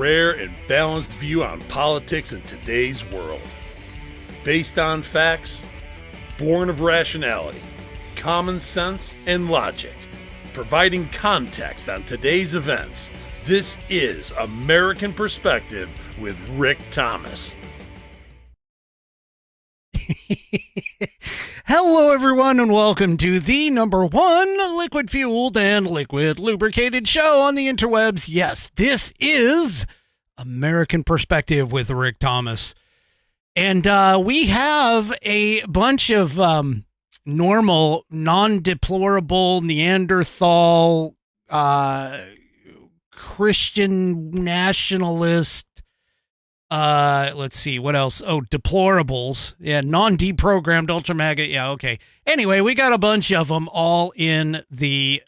rare and balanced view on politics in today's world. Based on facts, born of rationality, common sense, and logic, providing context on today's events. This is American Perspective with Rick Thomas. Hello, everyone, and welcome to the #1 liquid-fueled and liquid-lubricated show on the interwebs. Yes, this is American Perspective with Rick Thomas. And we have a bunch of normal, non-deplorable, Neanderthal, Christian nationalist, let's see, what else? Oh, deplorables. Yeah, non-deprogrammed ultra MAGA. Yeah, okay. Anyway, we got a bunch of them all in the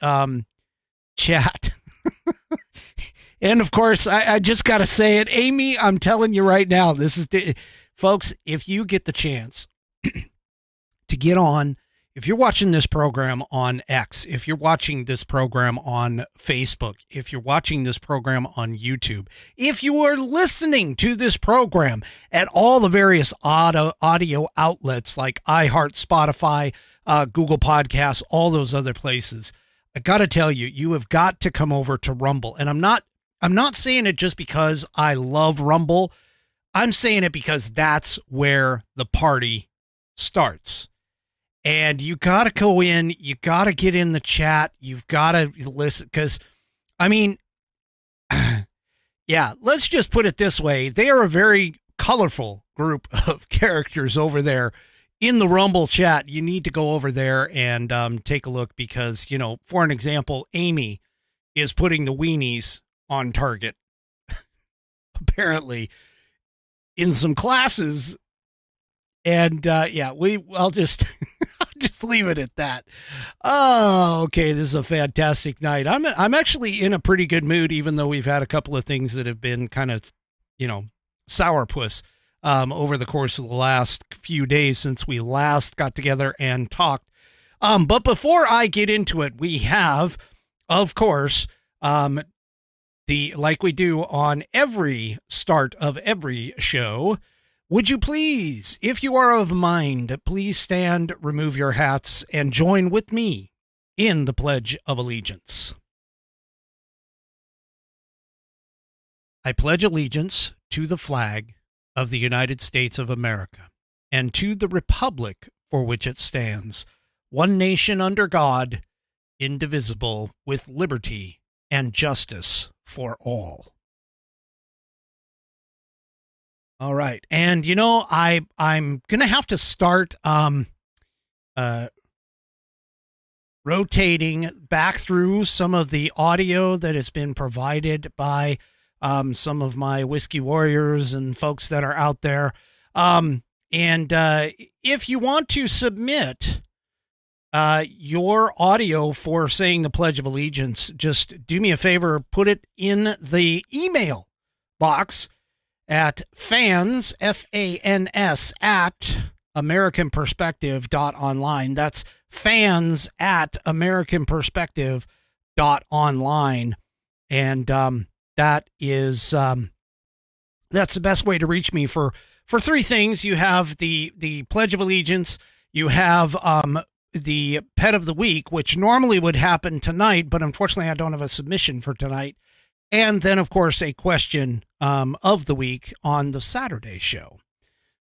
chat. And of course, I just got to say it. Amy, I'm telling you right now, this is folks, if you get the chance to get on, if you're watching this program on X, if you're watching this program on Facebook, if you're watching this program on YouTube, if you are listening to this program at all the various audio outlets like iHeart, Spotify, Google Podcasts, all those other places, I got to tell you, you have got to come over to Rumble. And I'm not saying it just because I love Rumble. I'm saying it because that's where the party starts. And you got to go in, you got to get in the chat, you've got to listen, because, I mean, yeah, let's just put it this way. They are a very colorful group of characters over there in the Rumble chat. You need to go over there and take a look because, you know, for an example, Amy is putting the weenies on target, apparently, in some classes. And yeah, I'll just I'll just leave it at that. Oh, okay. This is a fantastic night. I'm actually in a pretty good mood, even though we've had a couple of things that have been kind of, you know, sourpuss over the course of the last few days since we last got together and talked. But before I get into it, we have, of course, like we do on every start of every show. Would you please, if you are of mind, please stand, remove your hats, and join with me in the Pledge of Allegiance. I pledge allegiance to the flag of the United States of America and to the republic for which it stands, one nation under God, indivisible, with liberty and justice for all. All right. And, you know, I'm going to have to start rotating back through some of the audio that has been provided by some of my Whiskey Warriors and folks that are out there. And if you want to submit your audio for saying the Pledge of Allegiance, just do me a favor, put it in the email box at fans, F-A-N-S, at AmericanPerspective.online. That's fans at AmericanPerspective.online. And that is that's the best way to reach me for three things. You have the Pledge of Allegiance, you have the Pet of the Week, which normally would happen tonight, but unfortunately I don't have a submission for tonight. And then, of course, a question of the week on the Saturday show.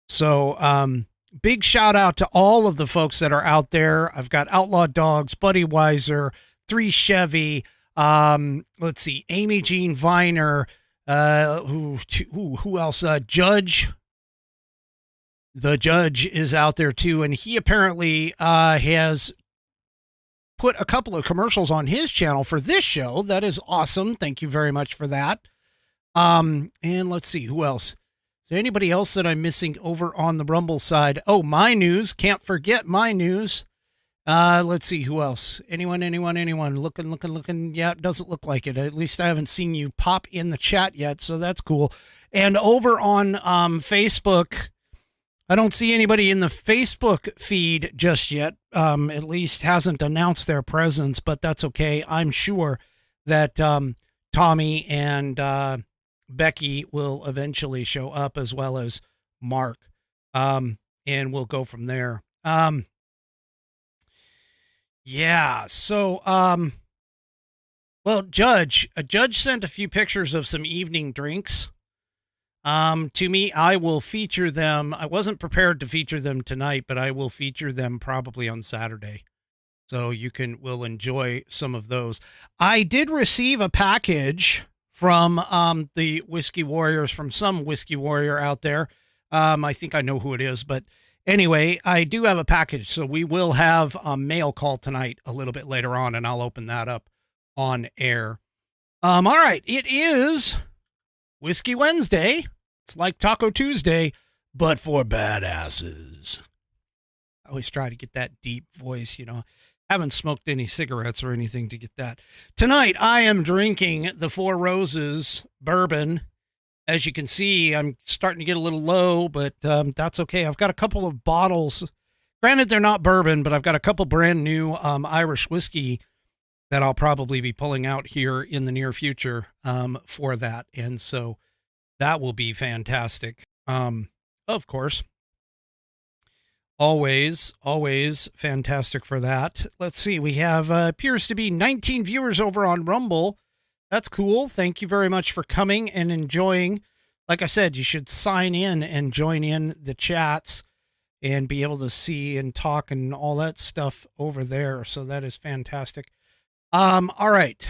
So big shout out to all of the folks that are out there. I've got Outlaw Dogs, Buddy Weiser, 3 Chevy, let's see, Amy Jean Viner, who else? Judge. The Judge is out there too, and he apparently has put a couple of commercials on his channel for this show. That is awesome. Thank you very much for that. And let's see, who else? Is there anybody else that I'm missing over on the Rumble side? Oh, My News. Can't forget My News. Let's see, who else? Anyone? Looking. Yeah, it doesn't look like it. At least I haven't seen you pop in the chat yet, so that's cool. And over on Facebook, I don't see anybody in the Facebook feed just yet. At least hasn't announced their presence, but that's okay. I'm sure that Tommy and Becky will eventually show up, as well as Mark. And we'll go from there. Yeah. So, well, a judge sent a few pictures of some evening drinks. To me, I will feature them. I wasn't prepared to feature them tonight, but I will feature them probably on Saturday. So we'll enjoy some of those. I did receive a package from the Whiskey Warriors, from some Whiskey Warrior out there. I think I know who it is, but anyway, I do have a package. So we will have a mail call tonight a little bit later on, and I'll open that up on air. All right. It is Whiskey Wednesday. It's like Taco Tuesday, but for badasses. I always try to get that deep voice, Haven't smoked any cigarettes or anything to get that. Tonight, I am drinking the Four Roses bourbon. As you can see, I'm starting to get a little low, but that's okay. I've got a couple of bottles. Granted, they're not bourbon, but I've got a couple brand new Irish whiskey that I'll probably be pulling out here in the near future for that. And so that will be fantastic. Of course. Always fantastic for that. Let's see. We have appears to be 19 viewers over on Rumble. That's cool. Thank you very much for coming and enjoying. Like I said, you should sign in and join in the chats and be able to see and talk and all that stuff over there. So that is fantastic. All right.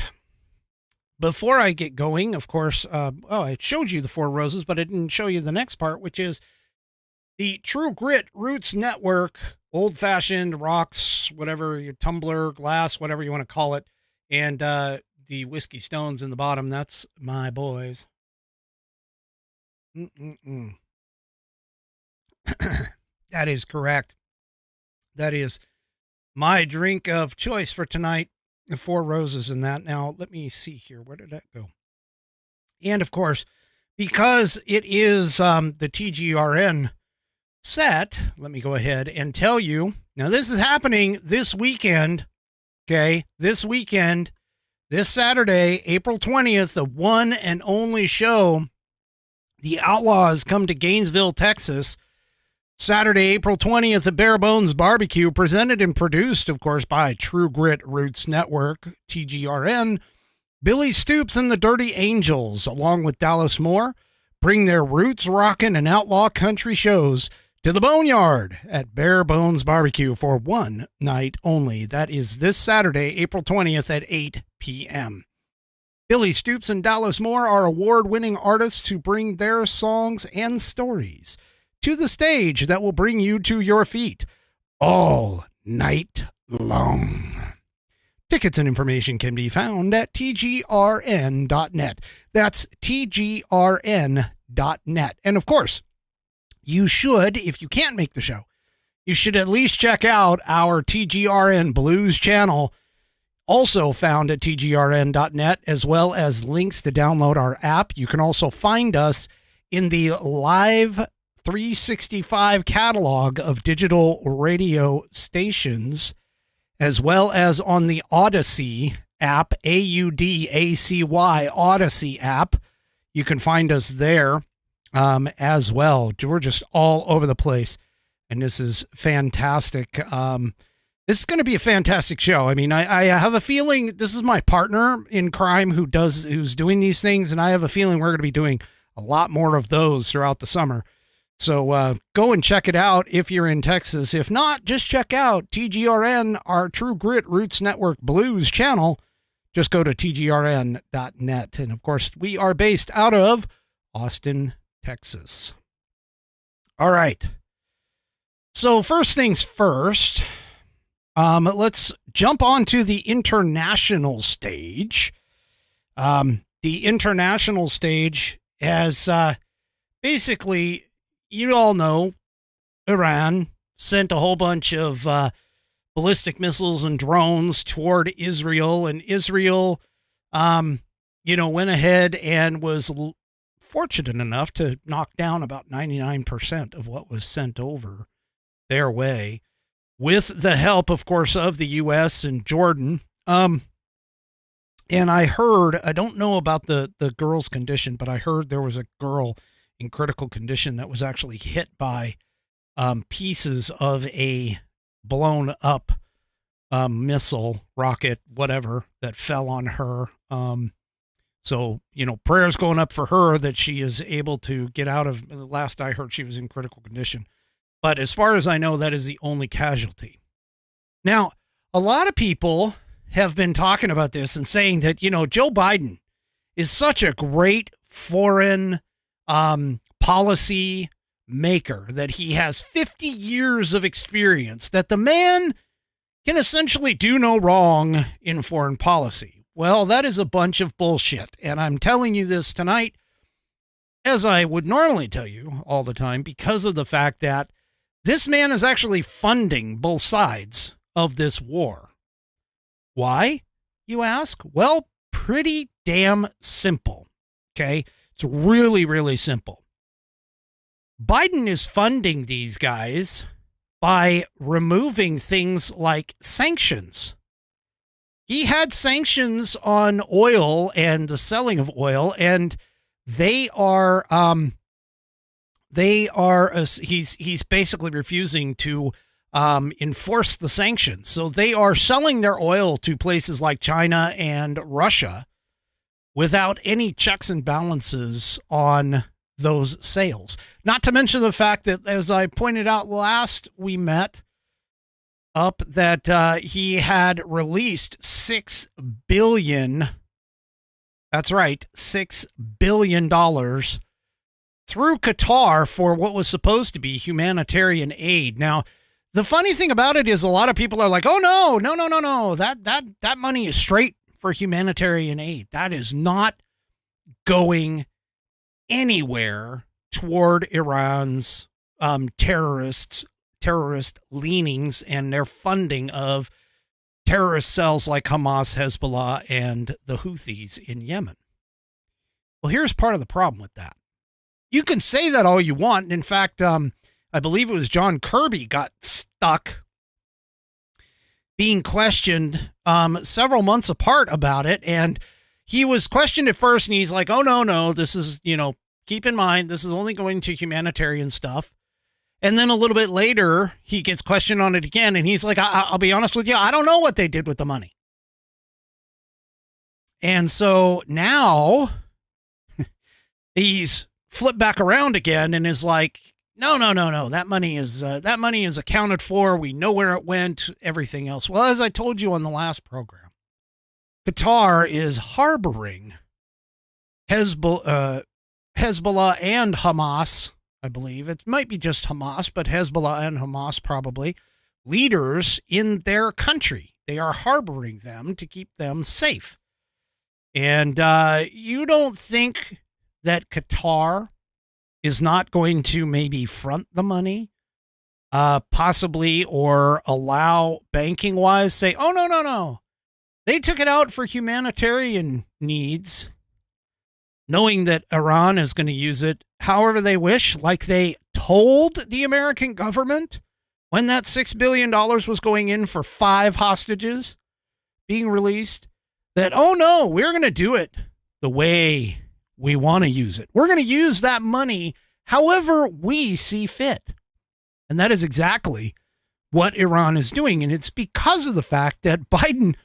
Before I get going, of course, I showed you the Four Roses, but I didn't show you the next part, which is the True Grit Roots Network, old-fashioned rocks, whatever, your tumbler, glass, whatever you want to call it, and the Whiskey Stones in the bottom. That's my boys. That is correct. That is my drink of choice for tonight, the Four Roses in that. Now, let me see here. Where did that go? And, of course, because it is the TGRN set, let me go ahead and tell you. Now, this is happening this weekend, okay? This weekend, this Saturday, April 20th, the one and only show, The Outlaws come to Gainesville, Texas. Saturday, April 20th, at Bare Bones Barbecue, presented and produced, of course, by True Grit Roots Network, TGRN. Billy Stoops and the Dirty Angels, along with Dallas Moore, bring their roots rockin' and outlaw country shows to the Boneyard at Bare Bones Barbecue for one night only. That is this Saturday, April 20th at 8 p.m. Billy Stoops and Dallas Moore are award-winning artists who bring their songs and stories to the stage that will bring you to your feet all night long. Tickets and information can be found at tgrn.net. That's tgrn.net. And of course, you should, if you can't make the show, you should at least check out our TGRN Blues channel, also found at tgrn.net, as well as links to download our app. You can also find us in the Live 365 catalog of digital radio stations, as well as on the Odyssey app, AUDACY, Odyssey app. You can find us there as well. We're just all over the place, and this is fantastic. This is going to be a fantastic show. I mean, I have a feeling this is my partner in crime who's doing these things, and I have a feeling we're going to be doing a lot more of those throughout the summer. So go and check it out if you're in Texas. If not, just check out TGRN, our True Grit Roots Network Blues channel. Just go to tgrn.net. And, of course, we are based out of Austin, Texas. All right. So first things first, let's jump onto the international stage. The international stage has basically... You all know Iran sent a whole bunch of ballistic missiles and drones toward Israel, and Israel, went ahead and was fortunate enough to knock down about 99% of what was sent over their way, with the help, of course, of the U.S. and Jordan. And I heard, I don't know about the girl's condition, but I heard there was a girl in critical condition that was actually hit by pieces of a blown up missile, rocket, whatever, that fell on her. So, prayers going up for her that she is able to get out of, the last I heard, she was in critical condition. But as far as I know, that is the only casualty. Now, a lot of people have been talking about this and saying that, Joe Biden is such a great foreign policy maker, that he has 50 years of experience, that the man can essentially do no wrong in foreign policy. Well, that is a bunch of bullshit. And I'm telling you this tonight, as I would normally tell you all the time, because of the fact that this man is actually funding both sides of this war. Why, you ask? Well, pretty damn simple. Okay? It's really, really simple. Biden is funding these guys by removing things like sanctions. He had sanctions on oil and the selling of oil, and he's basically refusing to enforce the sanctions. So they are selling their oil to places like China and Russia without any checks and balances on those sales. Not to mention the fact that, as I pointed out last we met up, that he had released $6 billion. That's right, $6 billion through Qatar for what was supposed to be humanitarian aid. Now, the funny thing about it is a lot of people are like, oh, no. That money is straight for humanitarian aid. That is not going anywhere toward Iran's terrorist leanings and their funding of terrorist cells like Hamas, Hezbollah, and the Houthis in Yemen. Well, here's part of the problem with that. You can say that all you want. In fact, I believe it was John Kirby got stuck being questioned several months apart about it. And he was questioned at first, and he's like, oh, no, this is, keep in mind, this is only going to humanitarian stuff. And then a little bit later, he gets questioned on it again, and he's like, I'll be honest with you, I don't know what they did with the money. And so now he's flipped back around again and is like, no, that money is accounted for. We know where it went, everything else. Well, as I told you on the last program, Qatar is harboring Hezbollah and Hamas. I believe it might be just Hamas, but Hezbollah and Hamas probably, leaders in their country. They are harboring them to keep them safe. And you don't think that Qatar is not going to maybe front the money, possibly, or allow banking-wise, say, oh, no. They took it out for humanitarian needs, knowing that Iran is going to use it however they wish, like they told the American government when that $6 billion was going in for 5 hostages being released, that, oh, no, we're going to do it the way we want to use it. We're going to use that money however we see fit. And that is exactly what Iran is doing. And it's because of the fact that Biden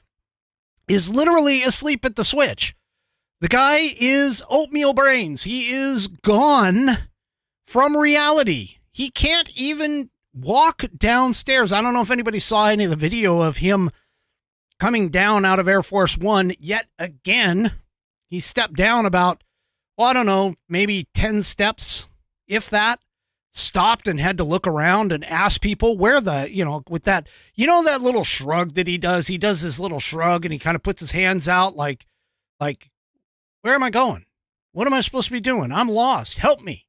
is literally asleep at the switch. The guy is oatmeal brains. He is gone from reality. He can't even walk downstairs. I don't know if anybody saw any of the video of him coming down out of Air Force One yet again. He stepped down about, well, I don't know, maybe 10 steps, if that, stopped and had to look around and ask people where with that, that little shrug that he does this little shrug and he kind of puts his hands out like, where am I going? What am I supposed to be doing? I'm lost. Help me.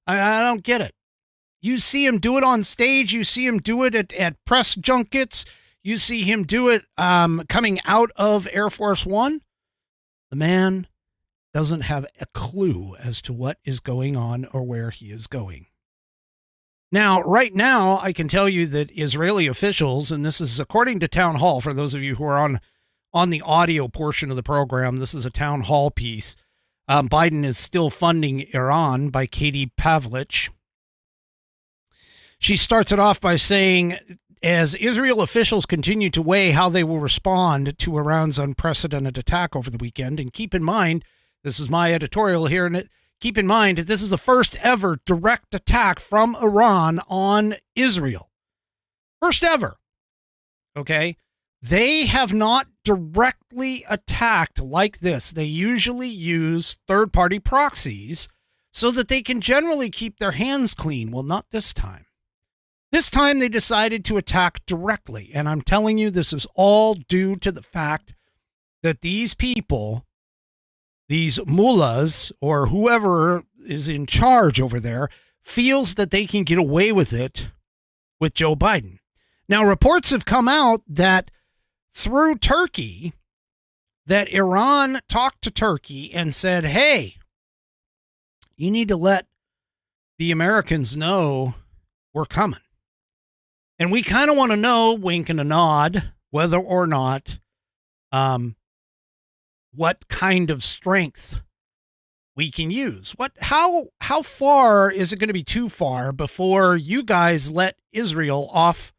I don't get it. You see him do it on stage. You see him do it at press junkets. You see him do it coming out of Air Force One. The man doesn't have a clue as to what is going on or where he is going. Now, right now, I can tell you that Israeli officials, and this is according to Town Hall, for those of you who are on the audio portion of the program. This is a town hall piece. Biden is still funding Iran by Katie Pavlich. She starts it off by saying, as Israel officials continue to weigh how they will respond to Iran's unprecedented attack over the weekend, and keep in mind, this is my editorial here, and keep in mind that this is the first ever direct attack from Iran on Israel. First ever. Okay? They have not directly attacked like this. They usually use third-party proxies so that they can generally keep their hands clean. Well, not this time. This time they decided to attack directly. And I'm telling you, this is all due to the fact that these people, these mullahs or whoever is in charge over there, feels that they can get away with it with Joe Biden. Now, reports have come out that through Turkey, that Iran talked to Turkey and said, hey, you need to let the Americans know we're coming. And we kind of want to know, wink and a nod, whether or not what kind of strength we can use. How far is it going to be too far before you guys let Israel off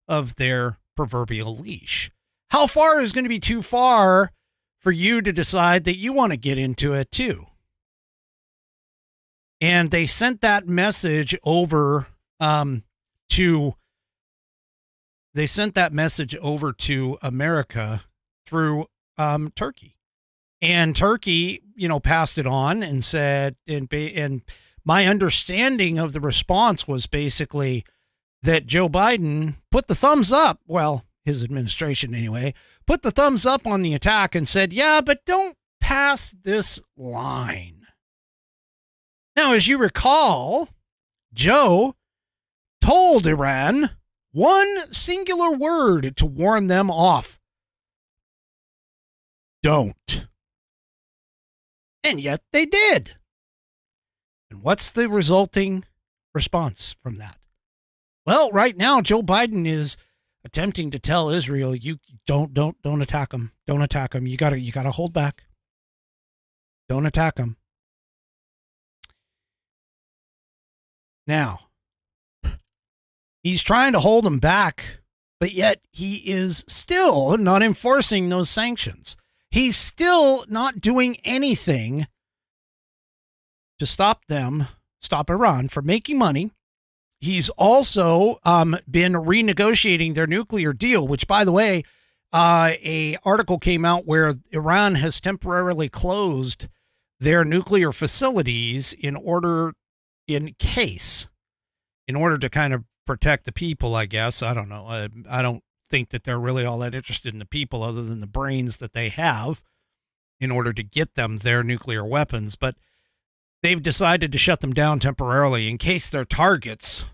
of their proverbial leash? How far is going to be too far for you to decide that you want to get into it too? And they sent that message over to America through Turkey. And Turkey, passed it on and said, and my understanding of the response was basically that Joe Biden put the thumbs up. Well, his administration anyway, put the thumbs up on the attack and said, yeah, but don't pass this line. Now, as you recall, Joe told Iran one singular word to warn them off. Don't. And yet they did. And what's the resulting response from that? Well, right now, Joe Biden is attempting to tell Israel, you don't attack them. Don't attack them. You gotta hold back. Don't attack them. Now, he's trying to hold them back, but yet he is still not enforcing those sanctions. He's still not doing anything to stop Iran from making money. He's also been renegotiating their nuclear deal, which, by the way, a article came out where Iran has temporarily closed their nuclear facilities in order to kind of protect the people, I guess. I don't know. I don't think that they're really all that interested in the people other than the brains that they have in order to get them their nuclear weapons. But they've decided to shut them down temporarily in case they're targets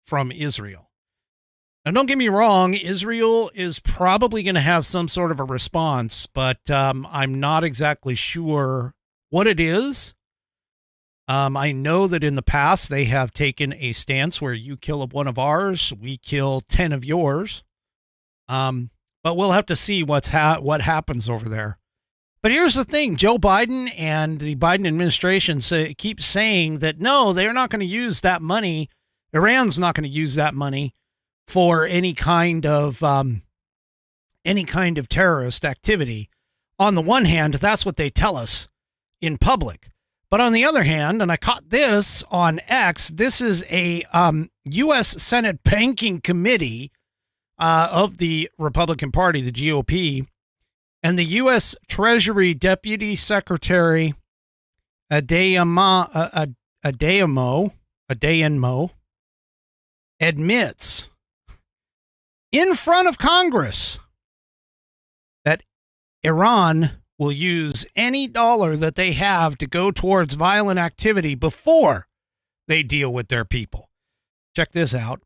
from Israel. Now, don't get me wrong, Israel is probably going to have some sort of a response, but I'm not exactly sure what it is. I know that in the past they have taken a stance where you kill one of ours, we kill 10 of yours. But we'll have to see what happens over there. But here's the thing. Joe Biden and the Biden administration keep saying that, no, they're not going to use that money. Iran's not going to use that money for any kind of terrorist activity. On the one hand, that's what they tell us in public. But on the other hand, and I caught this on X, this is a U.S. Senate Banking Committee of the Republican Party, the GOP, and the U.S. Treasury Deputy Secretary Adeyemo admits in front of Congress that Iran will use any dollar that they have to go towards violent activity before they deal with their people. Check this out.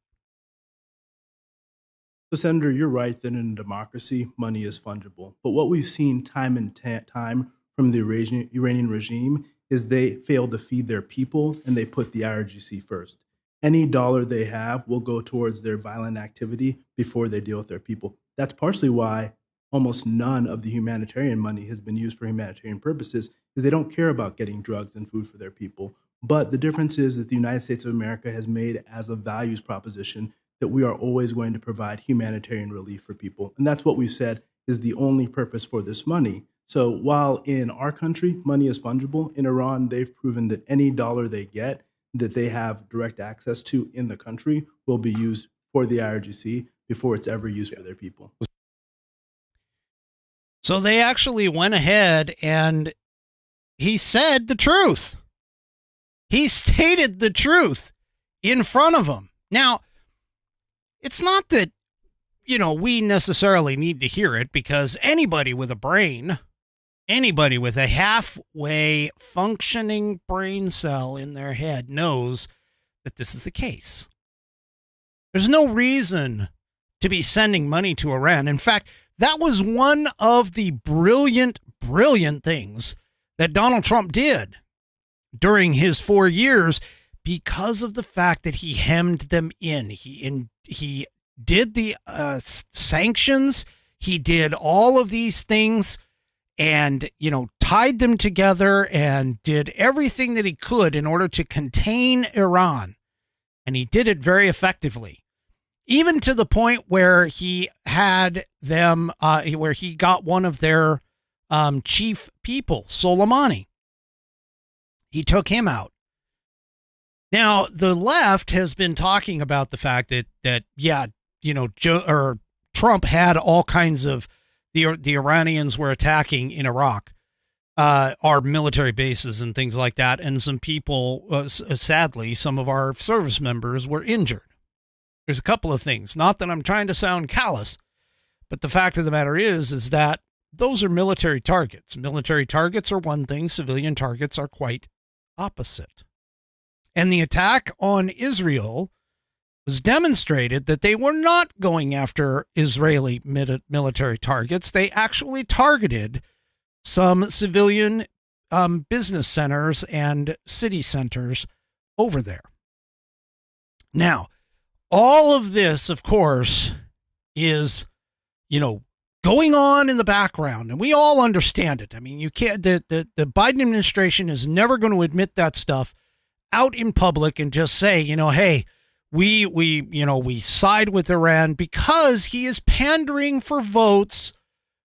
So, Senator, you're right that in a democracy, money is fungible. But what we've seen time and time from the Iranian regime is they fail to feed their people and they put the IRGC first. Any dollar they have will go towards their violent activity before they deal with their people. That's partially why almost none of the humanitarian money has been used for humanitarian purposes is they don't care about getting drugs and food for their people. But the difference is that the United States of America has made as a values proposition that we are always going to provide humanitarian relief for people. And that's what we've said is the only purpose for this money. So while in our country, money is fungible, in Iran, they've proven that any dollar they get that they have direct access to in the country will be used for the IRGC before it's ever used for their people. So they actually went ahead and he said the truth. He stated the truth in front of them. Now, it's not that, we necessarily need to hear it, because anybody with a brain, anybody with a halfway functioning brain cell in their head knows that this is the case. There's no reason to be sending money to Iran. In fact, that was one of the brilliant things that Donald Trump did during his 4 years, because of the fact that he hemmed them in. He did the sanctions. He did all of these things and, tied them together and did everything that he could in order to contain Iran. And he did it very effectively, even to the point where he had them, where he got one of their chief people, Soleimani. He took him out. Now, the left has been talking about the fact that Trump had all kinds of the Iranians were attacking in Iraq, our military bases and things like that, and some people, sadly, some of our service members were injured. There's a couple of things. Not that I'm trying to sound callous, but the fact of the matter is that those are military targets. Military targets are one thing. Civilian targets are quite opposite. And the attack on Israel was demonstrated that they were not going after Israeli military targets. They actually targeted some civilian business centers and city centers over there. Now, all of this, of course, is, going on in the background, and we all understand it. I mean, you can't. The Biden administration is never going to admit that stuff out in public and just say, hey, we side with Iran, because he is pandering for votes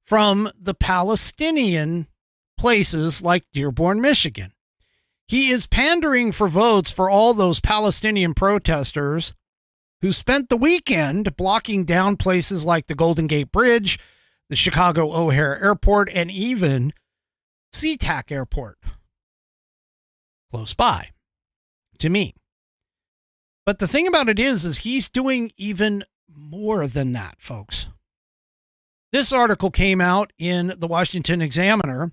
from the Palestinian places like Dearborn, Michigan. He is pandering for votes for all those Palestinian protesters who spent the weekend blocking down places like the Golden Gate Bridge, the Chicago O'Hare Airport, and even SeaTac Airport, close by to me. But the thing about it is he's doing even more than that, folks. This article came out in the Washington Examiner.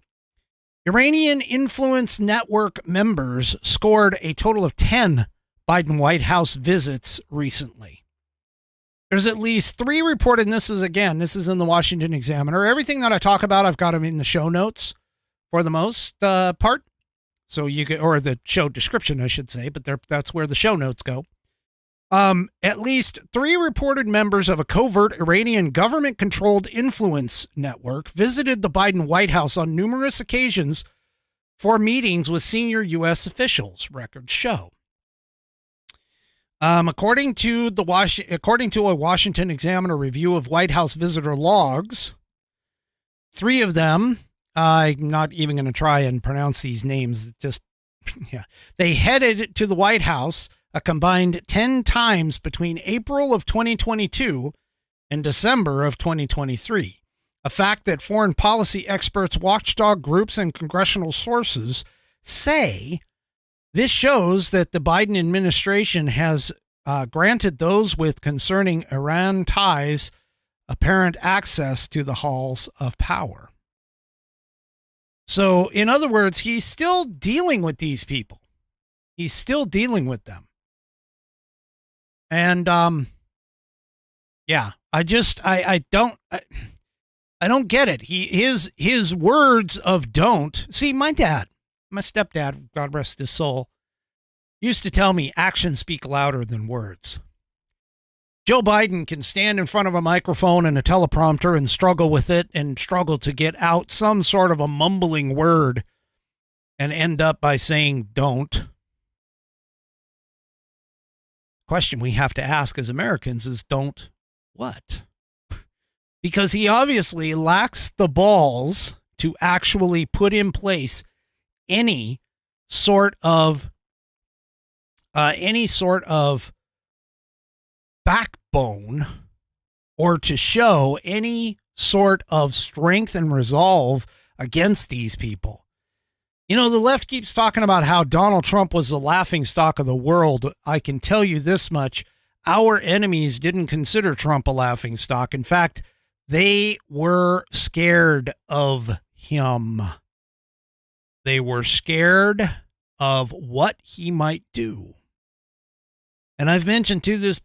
Iranian influence network members scored a total of 10 Biden White House visits recently. There's at least 3 reported, and this is in the Washington Examiner. Everything that I talk about, I've got them in the show notes for the most part. So you could, or the show description, I should say, but that's where the show notes go. At least 3 reported members of a covert Iranian government-controlled influence network visited the Biden White House on numerous occasions for meetings with senior U.S. officials, records show. According to a Washington Examiner review of White House visitor logs, 3 of them, I'm not even going to try and pronounce these names. They headed to the White House a combined 10 times between April of 2022 and December of 2023, a fact that foreign policy experts, watchdog groups, and congressional sources say this shows that the Biden administration has granted those with concerning Iran ties apparent access to the halls of power. So, in other words, he's still dealing with these people. He's still dealing with them. And, I don't get it. His words of don't. See, my stepdad, God rest his soul, used to tell me actions speak louder than words. Joe Biden can stand in front of a microphone and a teleprompter and struggle with it and struggle to get out some sort of a mumbling word and end up by saying don't. Question we have to ask as Americans is don't what? Because he obviously lacks the balls to actually put in place any sort of backbone or to show any sort of strength and resolve against these people. You know, the left keeps talking about how Donald Trump was the laughingstock of the world. I can tell you this much. Our enemies didn't consider Trump a laughingstock. In fact, they were scared of him. They were scared of what he might do. And I've mentioned to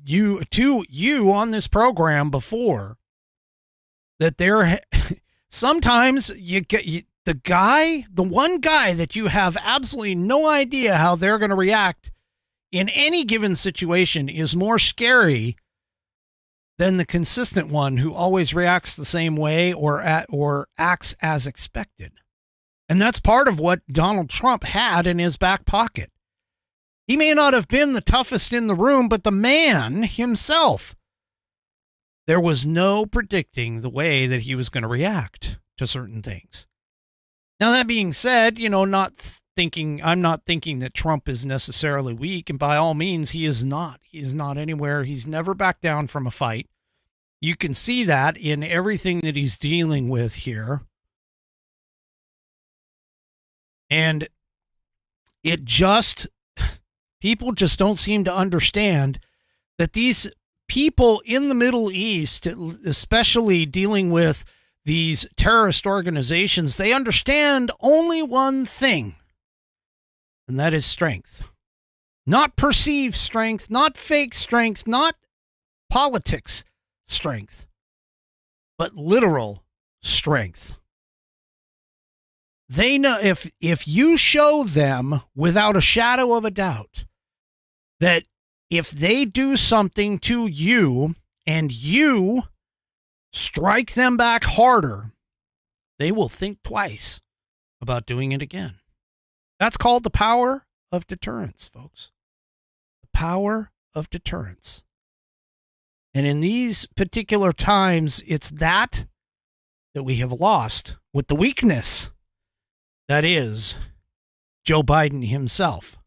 you on this program before that there sometimes the one guy that you have absolutely no idea how they're going to react in any given situation is more scary than the consistent one who always reacts the same way or acts as expected. And that's part of what Donald Trump had in his back pocket. He may not have been the toughest in the room, but the man himself, there was no predicting the way that he was going to react to certain things. Now, that being said, you know, I'm not thinking that Trump is necessarily weak, and by all means, he is not. He is not anywhere. He's never backed down from a fight. You can see that in everything that he's dealing with here. And people just don't seem to understand that these people in the Middle East, especially dealing with these terrorist organizations, they understand only one thing, and that is strength. Not perceived strength, not fake strength, not politics strength, but literal strength. They know if you show them without a shadow of a doubt that if they do something to you and you strike them back harder, they will think twice about doing it again. That's called the power of deterrence, folks. The power of deterrence. And in these particular times, it's that we have lost with the weakness that is Joe Biden himself.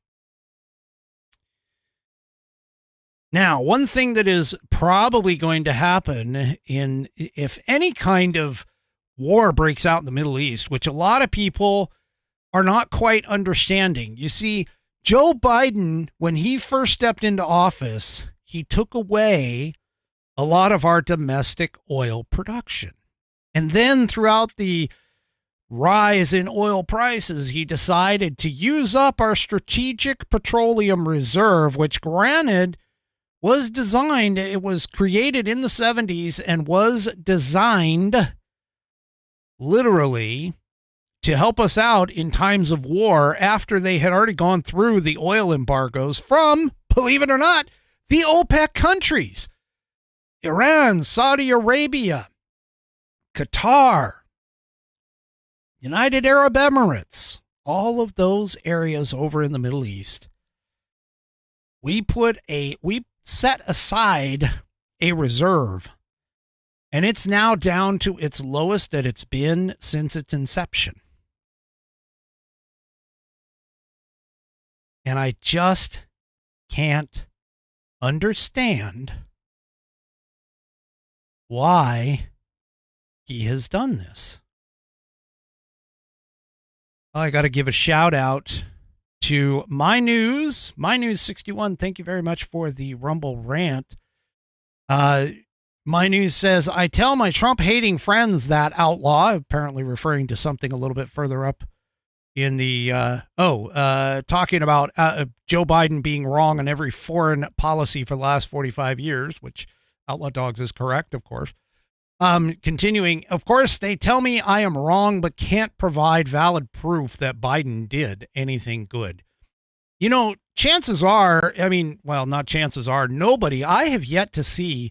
Now, one thing that is probably going to happen if any kind of war breaks out in the Middle East, which a lot of people are not quite understanding. You see, Joe Biden, when he first stepped into office, he took away a lot of our domestic oil production. And then throughout the rise in oil prices, he decided to use up our strategic petroleum reserve, which granted it was created in the 70s and was designed literally to help us out in times of war after they had already gone through the oil embargoes from, believe it or not, the OPEC countries. Iran, Saudi Arabia, Qatar, United Arab Emirates, all of those areas over in the Middle East. We set aside a reserve, and it's now down to its lowest that it's been since its inception. And I just can't understand why he has done this. I got to give a shout out to My News 61. Thank you very much for the Rumble rant. My News says, I tell my Trump-hating friends that outlaw, apparently referring to something a little bit further up in the, talking about Joe Biden being wrong on every foreign policy for the last 45 years, which Outlaw Dogs is correct, of course. Continuing, of course, they tell me I am wrong, but can't provide valid proof that Biden did anything good. You know, chances are, I mean, well, not chances are, nobody, I have yet to see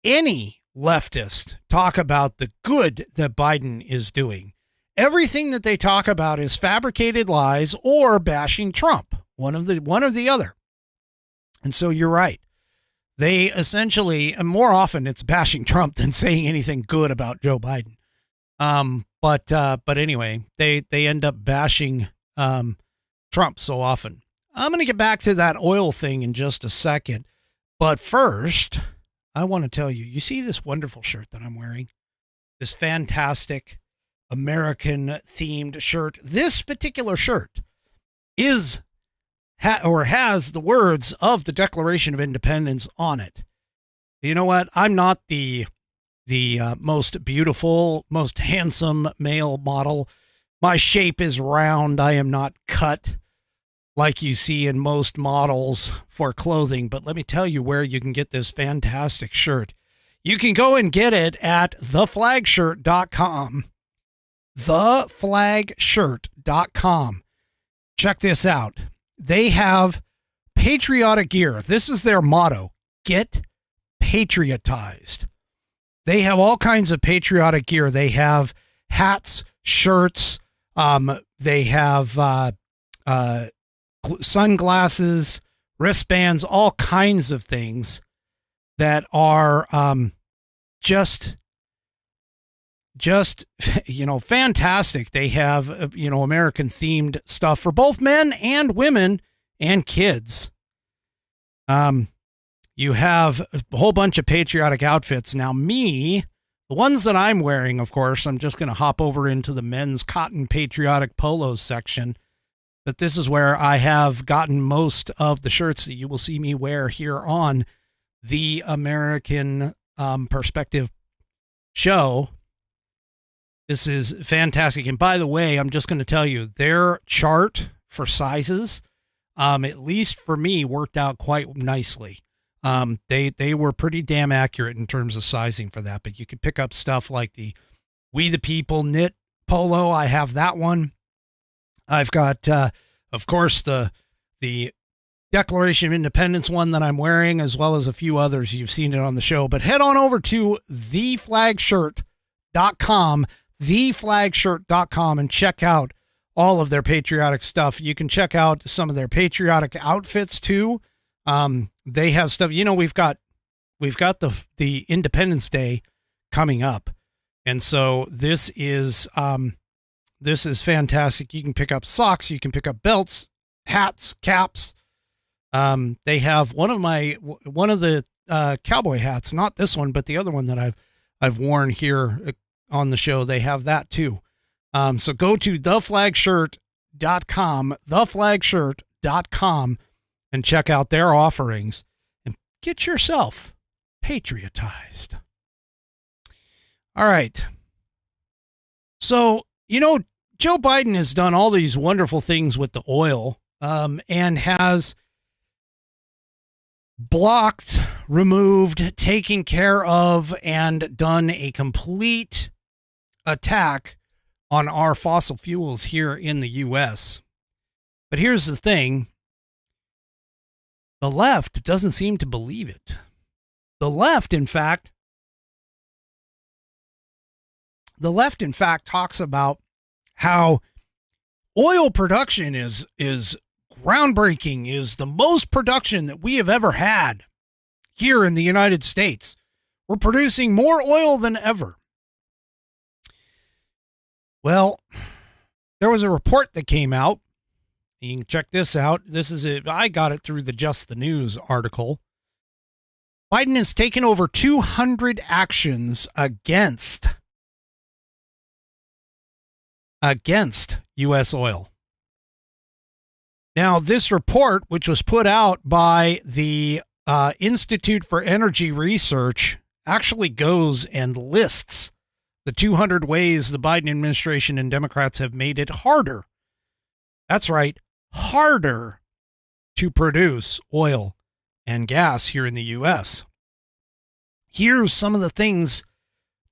any leftist talk about the good that Biden is doing. Everything that they talk about is fabricated lies or bashing Trump, one of the other. And so you're right. They essentially, and more often it's bashing Trump than saying anything good about Joe Biden. But anyway, they end up bashing Trump so often. I'm going to get back to that oil thing in just a second. But first, I want to tell you, you see this wonderful shirt that I'm wearing? This fantastic American-themed shirt. This particular shirt is has the words of the Declaration of Independence on it. You know what? I'm not the most beautiful, most handsome male model. My shape is round. I am not cut like you see in most models for clothing. But let me tell you where you can get this fantastic shirt. You can go and get it at theflagshirt.com. Theflagshirt.com. Check this out. They have patriotic gear. This is their motto. Get patriotized. They have all kinds of patriotic gear. They have hats, shirts. They have sunglasses, wristbands, all kinds of things that are just fantastic. They have American themed stuff for both men and women and kids. You have a whole bunch of patriotic outfits. Now the ones that I'm wearing, of course, I'm just going to hop over into the men's cotton patriotic polos section. But this is where I have gotten most of the shirts that you will see me wear here on the American Perspective show. This is fantastic. And by the way, I'm just going to tell you, their chart for sizes, at least for me, worked out quite nicely. They were pretty damn accurate in terms of sizing for that. But you could pick up stuff like the We the People knit polo. I have that one. I've got, of course, the Declaration of Independence one that I'm wearing, as well as a few others. You've seen it on the show. But head on over to theflagshirt.com, theflagshirt.com, and check out all of their patriotic stuff. You can check out some of their patriotic outfits too. They have stuff. We've got the Independence Day coming up, and so this is fantastic. You can pick up socks, you can pick up belts, hats, caps. They have one of the cowboy hats, not this one, but the other one that I've worn here on the show. They have that too. So go to theflagshirt.com, theflagshirt.com, and check out their offerings and get yourself patriotized. All right. So, Joe Biden has done all these wonderful things with the oil, and has blocked, removed, taken care of, and done a complete attack on our fossil fuels here in the U.S. But here's the thing. The left doesn't seem to believe it. The left, in fact, talks about how oil production is groundbreaking, is the most production that we have ever had here in the United States. We're producing more oil than ever. Well, there was a report that came out. You can check this out. This is it. I got it through the Just the News article. Biden has taken over 200 actions against U.S. oil. Now, this report, which was put out by the Institute for Energy Research, actually goes and lists the 200 ways the Biden administration and Democrats have made it harder. That's right, harder to produce oil and gas here in the U.S. Here's some of the things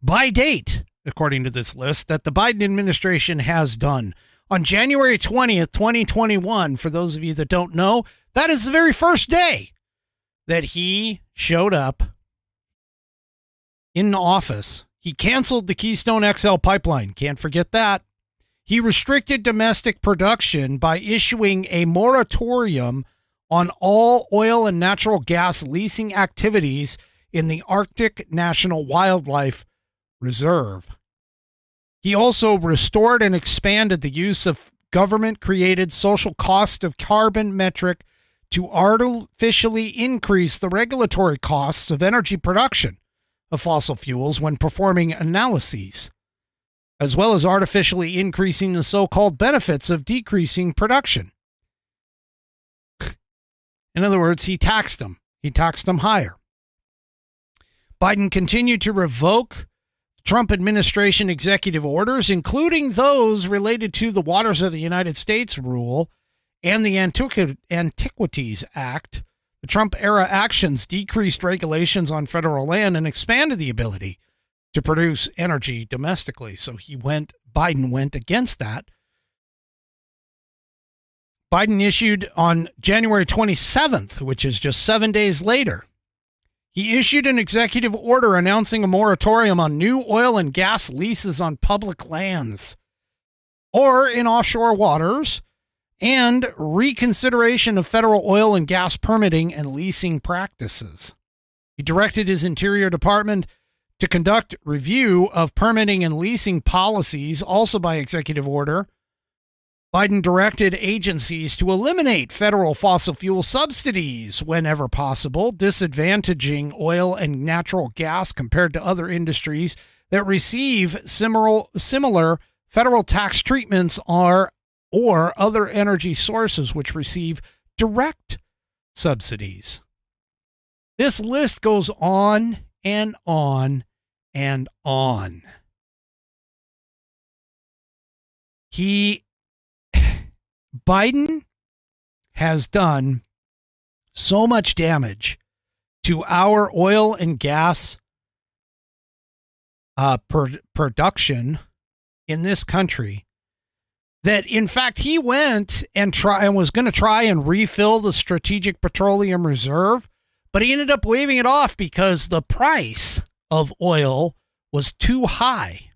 by date, according to this list, that the Biden administration has done. On January 20th, 2021, for those of you that don't know, that is the very first day that he showed up in office. He canceled the Keystone XL pipeline. Can't forget that. He restricted domestic production by issuing a moratorium on all oil and natural gas leasing activities in the Arctic National Wildlife Reserve. He also restored and expanded the use of government-created social cost of carbon metric to artificially increase the regulatory costs of energy production of fossil fuels when performing analyses, as well as artificially increasing the so-called benefits of decreasing production. In other words, he taxed them. He taxed them higher. Biden continued to revoke Trump administration executive orders, including those related to the Waters of the United States rule and the Antiquities Act. The Trump-era actions decreased regulations on federal land and expanded the ability to produce energy domestically. So Biden went against that. Biden issued on January 27th, which is just 7 days later, he issued an executive order announcing a moratorium on new oil and gas leases on public lands or in offshore waters, and reconsideration of federal oil and gas permitting and leasing practices. He directed his Interior Department to conduct review of permitting and leasing policies, also by executive order. Biden directed agencies to eliminate federal fossil fuel subsidies whenever possible, disadvantaging oil and natural gas compared to other industries that receive similar federal tax treatments or other energy sources which receive direct subsidies. This list goes on and on and on. Biden has done so much damage to our oil and gas production in this country that, in fact, he went and was going to try and refill the Strategic Petroleum Reserve, but he ended up waving it off because the price of oil was too high.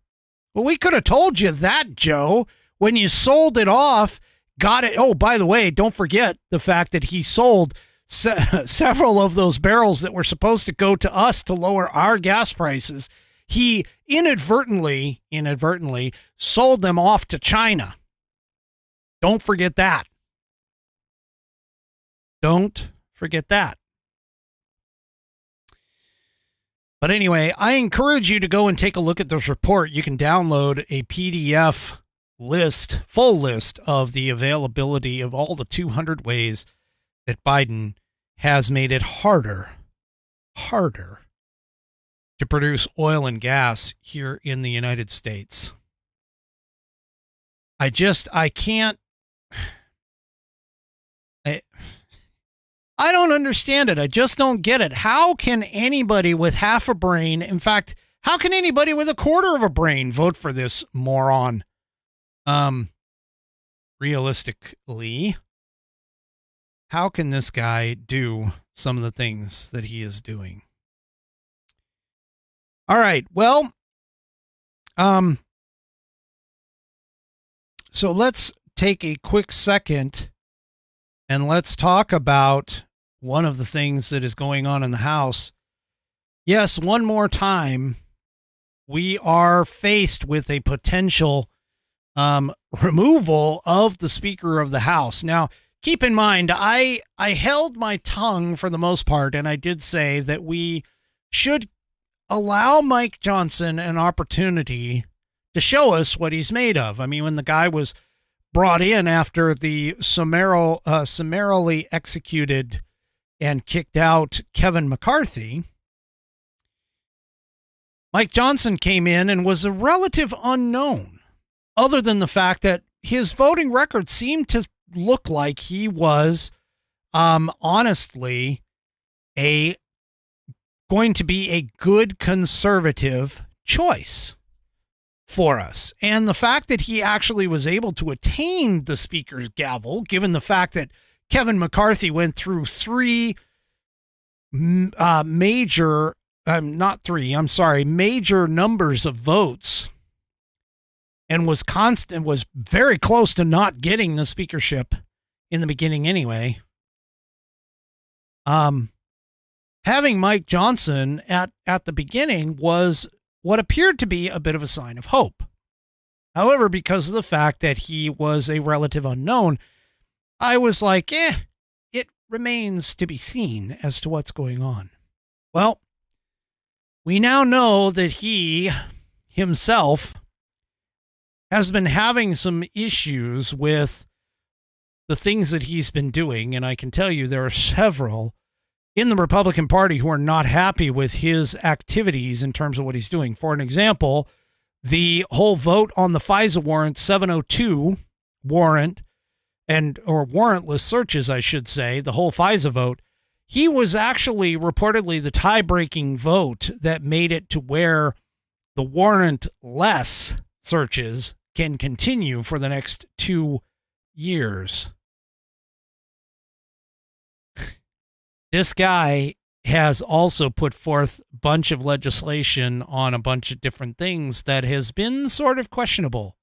Well, we could have told you that, Joe, when you sold it off. Got it. Oh, by the way, don't forget the fact that he sold several of those barrels that were supposed to go to us to lower our gas prices. He inadvertently sold them off to China. Don't forget that. Don't forget that. But anyway, I encourage you to go and take a look at this report. You can download a PDF full list of the availability of all the 200 ways that Biden has made it harder to produce oil and gas here in the United States. I can't. I don't understand it. I just don't get it. How can anybody with half a brain, in fact, how can anybody with a quarter of a brain vote for this moron? Realistically, how can this guy do some of the things that he is doing? All right. Well, so let's take a quick second and let's talk about one of the things that is going on in the House. Yes, one more time, we are faced with a potential removal of the Speaker of the House. Now, keep in mind, I held my tongue for the most part, and I did say that we should allow Mike Johnson an opportunity to show us what he's made of. I mean, when the guy was brought in after the summarily executed and kicked out Kevin McCarthy, Mike Johnson came in and was a relative unknown, other than the fact that his voting record seemed to look like he was, honestly, going to be a good conservative choice. for us. And the fact that he actually was able to attain the speaker's gavel, given the fact that Kevin McCarthy went through major numbers of votes and was very close to not getting the speakership in the beginning anyway. Having Mike Johnson at the beginning was what appeared to be a bit of a sign of hope. However, because of the fact that he was a relative unknown, I was like, it remains to be seen as to what's going on. Well, we now know that he himself has been having some issues with the things that he's been doing, and I can tell you there are several in the Republican Party who are not happy with his activities in terms of what he's doing. For an example, the whole vote on the FISA warrant 702 warrant or warrantless searches, I should say, the whole FISA vote, he was actually reportedly the tie-breaking vote that made it to where the warrantless searches can continue for the next 2 years. This guy has also put forth a bunch of legislation on a bunch of different things that has been sort of questionable.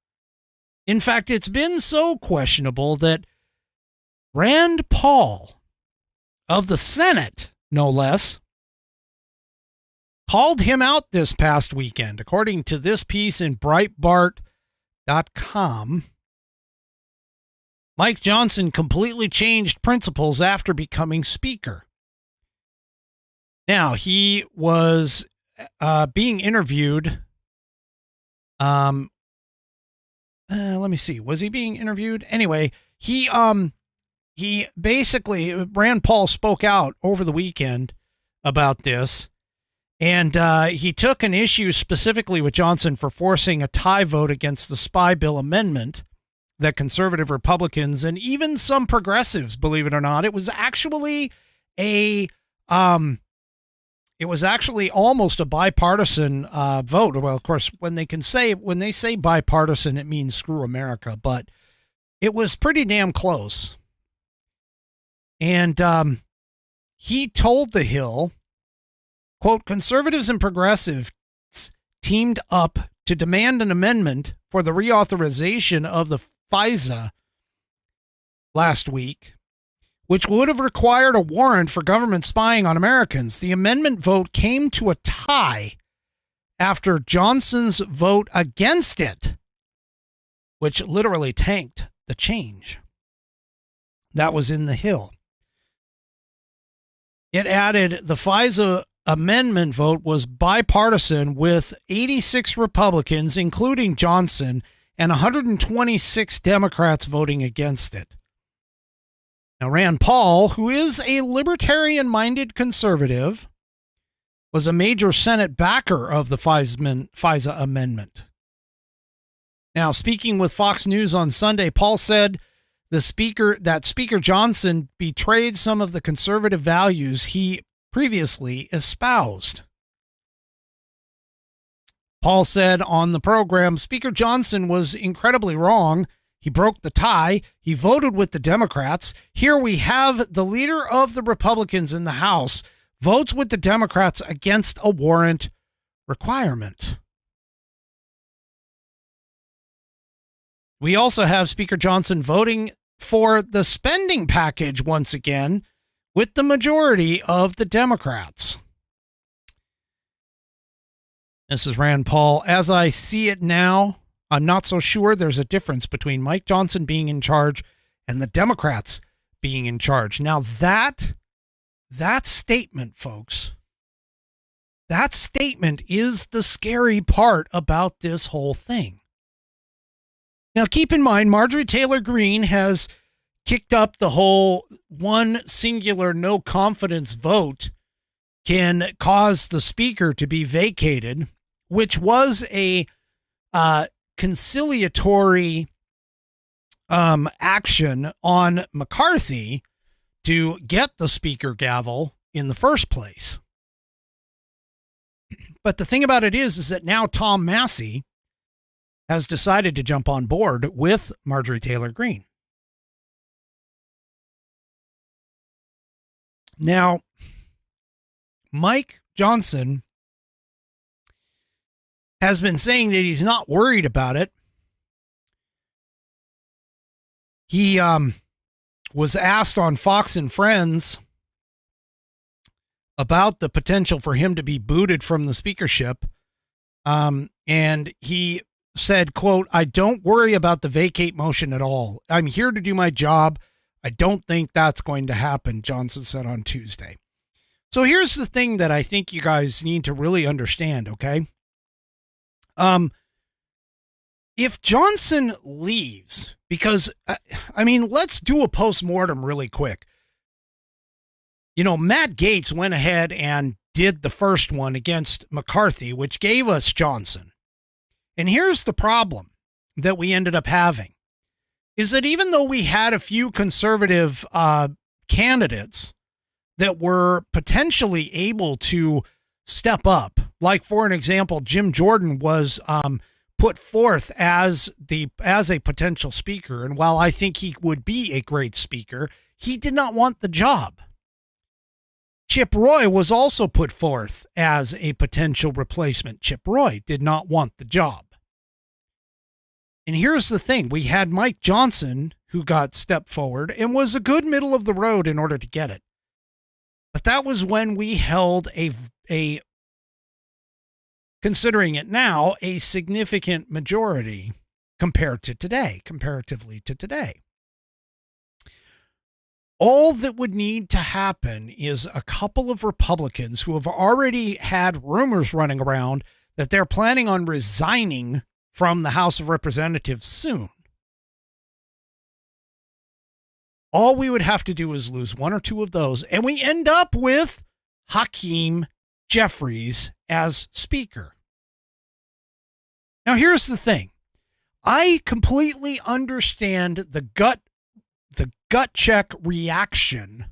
In fact, it's been so questionable that Rand Paul of the Senate, no less, called him out this past weekend. According to this piece in Breitbart.com, Mike Johnson completely changed principles after becoming Speaker. Now, he was being interviewed. Let me see. Was he being interviewed? Anyway, he basically, Rand Paul spoke out over the weekend about this, and he took an issue specifically with Johnson for forcing a tie vote against the spy bill amendment that conservative Republicans and even some progressives, believe it or not, it was actually almost a bipartisan vote. Well, of course, when they say bipartisan, it means screw America, but it was pretty damn close. And he told The Hill, quote, conservatives and progressives teamed up to demand an amendment for the reauthorization of the FISA last week, which would have required a warrant for government spying on Americans. The amendment vote came to a tie after Johnson's vote against it, which literally tanked the change. That was in The Hill. It added the FISA amendment vote was bipartisan with 86 Republicans, including Johnson, and 126 Democrats voting against it. Now, Rand Paul, who is a libertarian-minded conservative, was a major Senate backer of the FISA amendment. Now, speaking with Fox News on Sunday, Paul said Speaker Johnson betrayed some of the conservative values he previously espoused. Paul said on the program, Speaker Johnson was incredibly wrong. He broke the tie. He voted with the Democrats. Here we have the leader of the Republicans in the House votes with the Democrats against a warrant requirement. We also have Speaker Johnson voting for the spending package once again with the majority of the Democrats. This is Rand Paul. As I see it now, I'm not so sure there's a difference between Mike Johnson being in charge and the Democrats being in charge. Now that statement, folks, that statement is the scary part about this whole thing. Now, keep in mind, Marjorie Taylor Greene has kicked up the whole one singular no confidence vote can cause the speaker to be vacated, which was a conciliatory action on McCarthy to get the speaker gavel in the first place. But the thing about it is that now Tom Massey, has decided to jump on board with Marjorie Taylor Greene. Now, Mike Johnson has been saying that he's not worried about it. He was asked on Fox and Friends about the potential for him to be booted from the speakership. And he said, quote, "I don't worry about the vacate motion at all. I'm here to do my job. I don't think that's going to happen," Johnson said on Tuesday. So here's the thing that I think you guys need to really understand, okay? If Johnson leaves, because, I mean, let's do a postmortem really quick. You know, Matt Gaetz went ahead and did the first one against McCarthy, which gave us Johnson. And here's the problem that we ended up having, is that even though we had a few conservative candidates that were potentially able to step up, like, for an example, Jim Jordan was put forth as a potential speaker. And while I think he would be a great speaker, he did not want the job. Chip Roy was also put forth as a potential replacement. Chip Roy did not want the job. And here's the thing. We had Mike Johnson, who got stepped forward and was a good middle of the road in order to get it. But that was when we held a considering it now, a significant majority comparatively to today. All that would need to happen is a couple of Republicans who have already had rumors running around that they're planning on resigning from the House of Representatives soon. All we would have to do is lose one or two of those, and we end up with Hakeem Jeffries as Speaker. Now, here's the thing. I completely understand the gut check reaction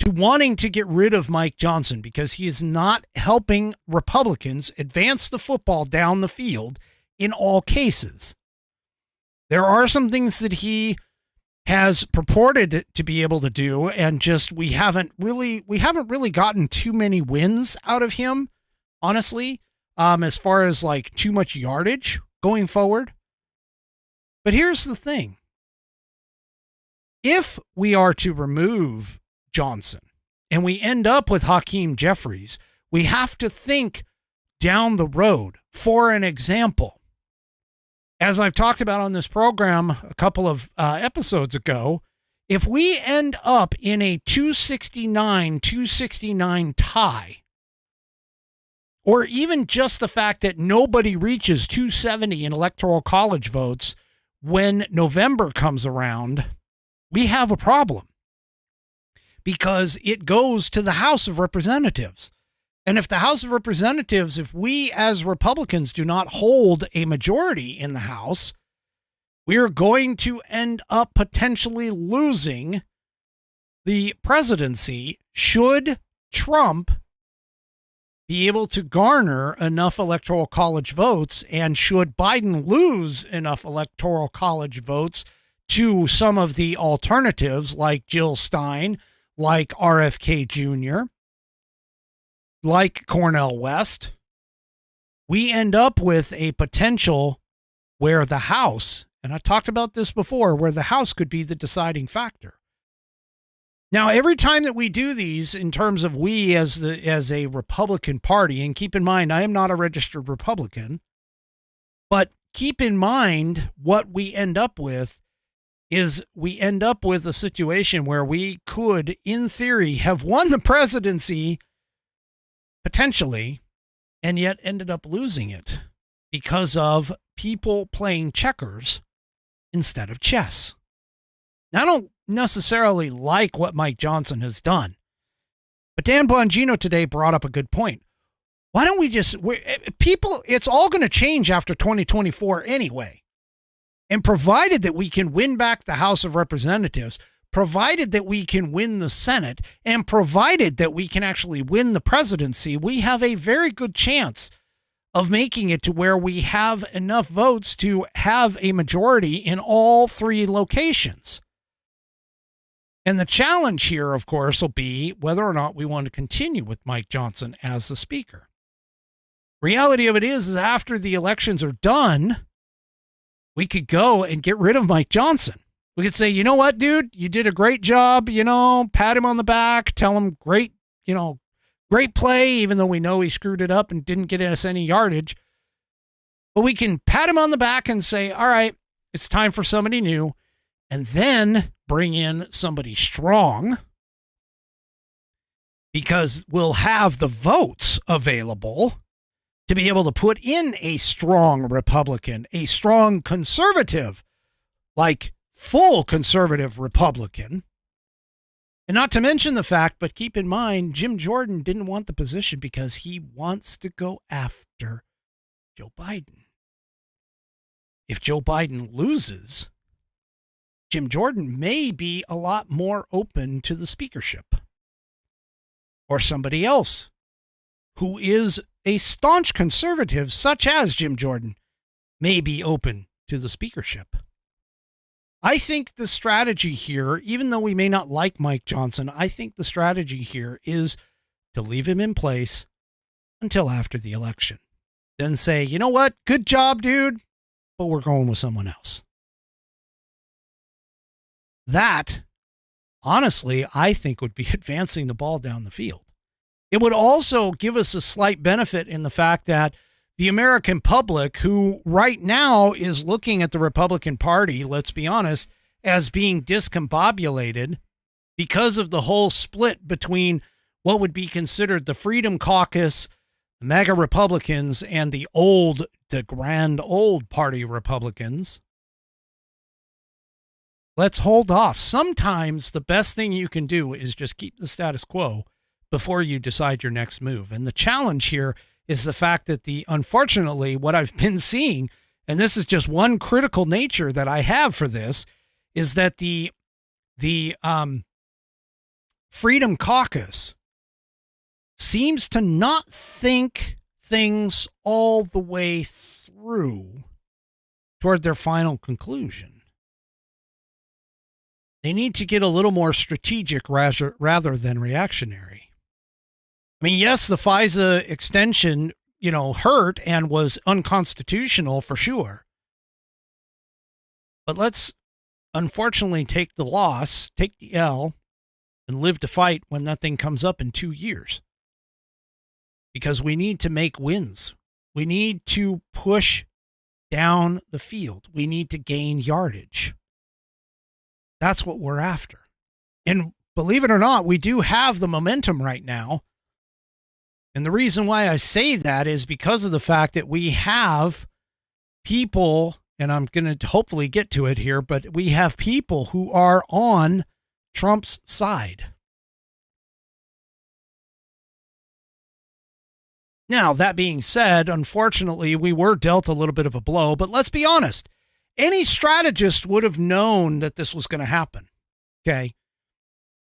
to wanting to get rid of Mike Johnson, because he is not helping Republicans advance the football down the field in all cases. There are some things that he has purported to be able to do, and just we haven't really gotten too many wins out of him, honestly, as far as like too much yardage going forward. But here's the thing. If we are to remove Johnson and we end up with Hakeem Jeffries, we have to think down the road. For an example, as I've talked about on this program a couple of episodes ago, if we end up in a 269 tie, or even just the fact that nobody reaches 270 in Electoral College votes when November comes around, we have a problem, because it goes to the House of Representatives. And if the House of Representatives, if we as Republicans do not hold a majority in the House, we are going to end up potentially losing the presidency should Trump be able to garner enough Electoral College votes, and should Biden lose enough Electoral College votes to some of the alternatives like Jill Stein, like RFK Jr., like Cornel West, we end up with a potential where the House, and I talked about this before, where the House could be the deciding factor. Now, every time that we do these, in terms of we as a Republican Party, and keep in mind, I am not a registered Republican, but keep in mind what we end up with is we end up with a situation where we could, in theory, have won the presidency potentially, and yet ended up losing it because of people playing checkers instead of chess. Now, I don't necessarily like what Mike Johnson has done, but Dan Bongino today brought up a good point. Why don't we just, it's all going to change after 2024 anyway. And provided that we can win back the House of Representatives, provided that we can win the Senate, and provided that we can actually win the presidency, we have a very good chance of making it to where we have enough votes to have a majority in all three locations. And the challenge here, of course, will be whether or not we want to continue with Mike Johnson as the speaker. Reality of it is after the elections are done, we could go and get rid of Mike Johnson. We could say, you know what, dude, you did a great job, pat him on the back, tell him great play, even though we know he screwed it up and didn't get us any yardage. But we can pat him on the back and say, all right, it's time for somebody new, and then bring in somebody strong, because we'll have the votes available to be able to put in a strong Republican, a strong conservative, like full conservative Republican. And not to mention the fact, but keep in mind, Jim Jordan didn't want the position because he wants to go after Joe Biden. If Joe Biden loses, Jim Jordan may be a lot more open to the speakership, or somebody else who is a staunch conservative, such as Jim Jordan, may be open to the speakership. I think the strategy here, even though we may not like Mike Johnson, I think the strategy here is to leave him in place until after the election. Then say, you know what? Good job, dude, but we're going with someone else. That, honestly, I think would be advancing the ball down the field. It would also give us a slight benefit in the fact that the American public, who right now is looking at the Republican Party, let's be honest, as being discombobulated because of the whole split between what would be considered the Freedom Caucus, the MAGA Republicans, and the grand old party Republicans. Let's hold off. Sometimes the best thing you can do is just keep the status quo before you decide your next move. And the challenge here is the fact that unfortunately, what I've been seeing, and this is just one critical nature that I have for this, is that the Freedom Caucus seems to not think things all the way through toward their final conclusion. They need to get a little more strategic rather than reactionary. I mean, yes, the FISA extension, hurt and was unconstitutional for sure. But let's unfortunately take the loss, take the L, and live to fight when that thing comes up in 2 years. Because we need to make wins. We need to push down the field. We need to gain yardage. That's what we're after. And believe it or not, we do have the momentum right now. And the reason why I say that is because of the fact that we have people, and I'm going to hopefully get to it here, but we have people who are on Trump's side. Now, that being said, unfortunately, we were dealt a little bit of a blow, but let's be honest. Any strategist would have known that this was going to happen. Okay.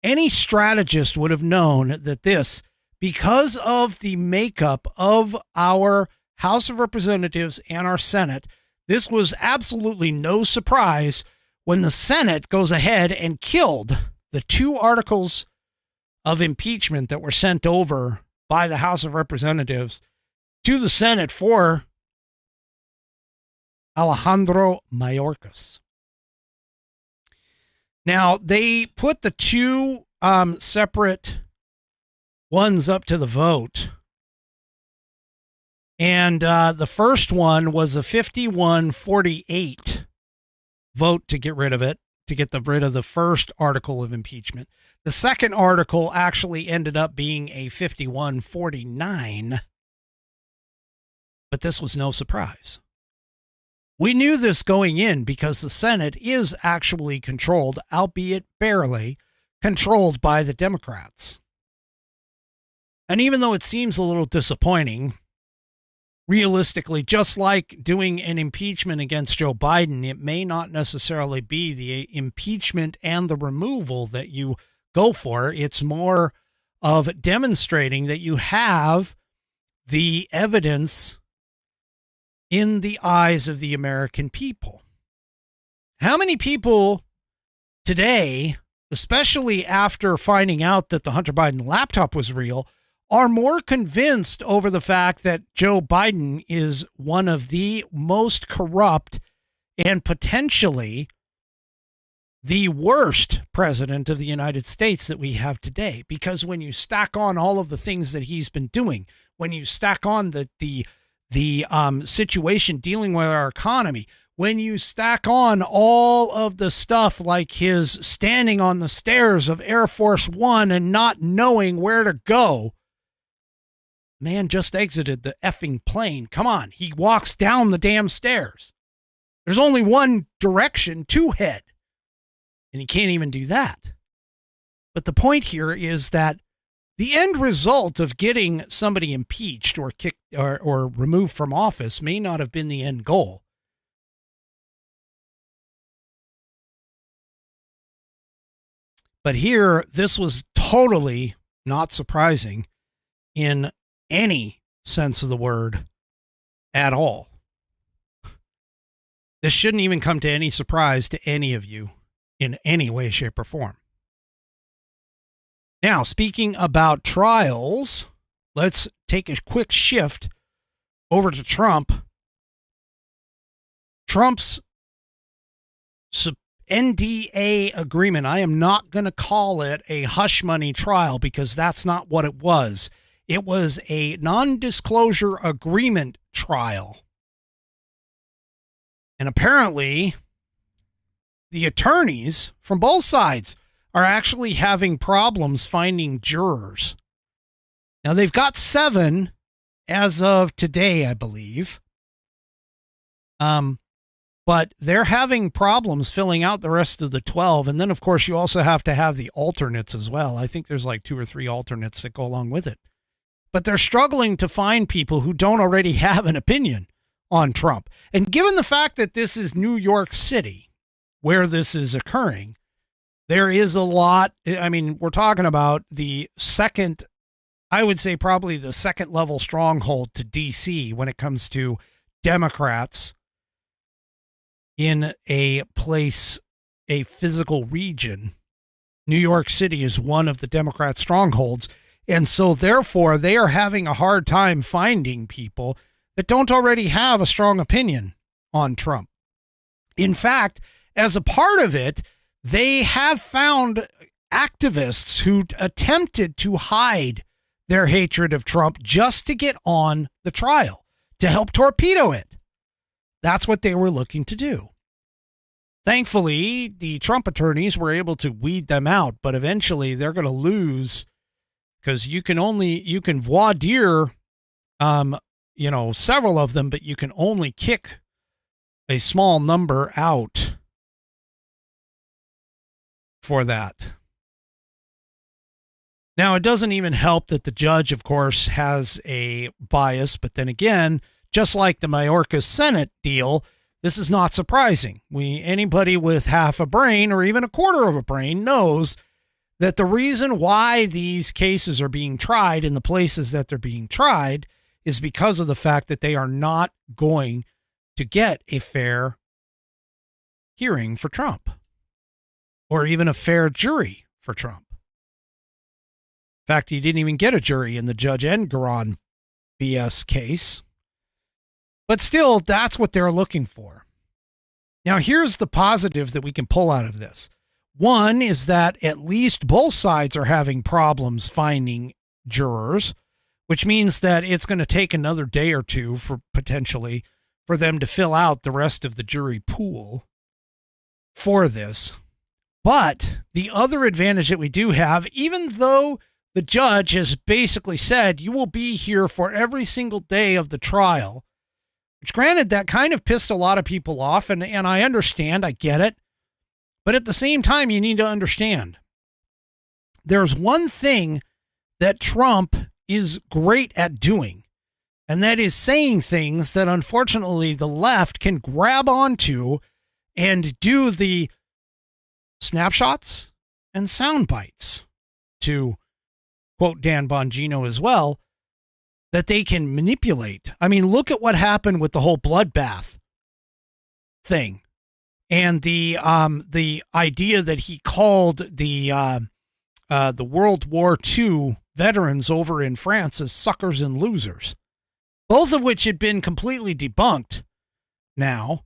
Any strategist would have known that this, because of the makeup of our House of Representatives and our Senate, this was absolutely no surprise when the Senate goes ahead and killed the 2 articles of impeachment that were sent over by the House of Representatives to the Senate for Alejandro Mayorkas. Now, they put the 2 separate ones up to the vote. And the first one was a 51-48 vote to get rid of it, to get rid of the first article of impeachment. The second article actually ended up being a 51-49. But this was no surprise. We knew this going in because the Senate is actually controlled, albeit barely, controlled by the Democrats. And even though it seems a little disappointing, realistically, just like doing an impeachment against Joe Biden, it may not necessarily be the impeachment and the removal that you go for. It's more of demonstrating that you have the evidence in the eyes of the American people. How many people today, especially after finding out that the Hunter Biden laptop was real, are more convinced over the fact that Joe Biden is one of the most corrupt and potentially the worst president of the United States that we have today? Because when you stack on all of the things that he's been doing, when you stack on the situation dealing with our economy, when you stack on all of the stuff like his standing on the stairs of Air Force One and not knowing where to go. Man just exited the effing plane. Come on. He walks down the damn stairs. There's only one direction to head. And he can't even do that. But the point here is that the end result of getting somebody impeached or kicked or removed from office may not have been the end goal. But here, this was totally not surprising in any sense of the word at all. This shouldn't even come to any surprise to any of you in any way, shape, or form. Now, speaking about trials, let's take a quick shift over to Trump. Trump's NDA agreement. I am not going to call it a hush money trial because that's not what it was. It was a non-disclosure agreement trial. And apparently, the attorneys from both sides are actually having problems finding jurors. Now, they've got 7 as of today, I believe. But they're having problems filling out the rest of the 12. And then, of course, you also have to have the alternates as well. I think there's like 2 or 3 alternates that go along with it. But they're struggling to find people who don't already have an opinion on Trump. And given the fact that this is New York City, where this is occurring, there is a lot. I mean, we're talking about the second, I would say probably the second level stronghold to DC when it comes to Democrats in a place, a physical region. New York City is one of the Democrat strongholds. And so therefore they are having a hard time finding people that don't already have a strong opinion on Trump. In fact, as a part of it, they have found activists who attempted to hide their hatred of Trump just to get on the trial, to help torpedo it. That's what they were looking to do. Thankfully, the Trump attorneys were able to weed them out, but eventually they're going to lose because you can voir dire, several of them, but you can only kick a small number out for that. Now, it doesn't even help that the judge, of course, has a bias, but then again, just like the Mayorkas Senate deal, this is not surprising. Anybody with half a brain or even a quarter of a brain knows that the reason why these cases are being tried in the places that they're being tried is because of the fact that they are not going to get a fair hearing for Trump or even a fair jury for Trump. In fact, he didn't even get a jury in the Judge Engoron BS case. But still, that's what they're looking for. Now, here's the positive that we can pull out of this. One is that at least both sides are having problems finding jurors, which means that it's going to take another day or two for potentially for them to fill out the rest of the jury pool for this. But the other advantage that we do have, even though the judge has basically said you will be here for every single day of the trial, which granted that kind of pissed a lot of people off, and I understand, I get it. But at the same time, you need to understand there's one thing that Trump is great at doing, and that is saying things that unfortunately the left can grab onto and do the snapshots and sound bites, to quote Dan Bongino as well, that they can manipulate. I mean, look at what happened with the whole bloodbath thing and the idea that he called the World War II veterans over in France as suckers and losers, both of which had been completely debunked now.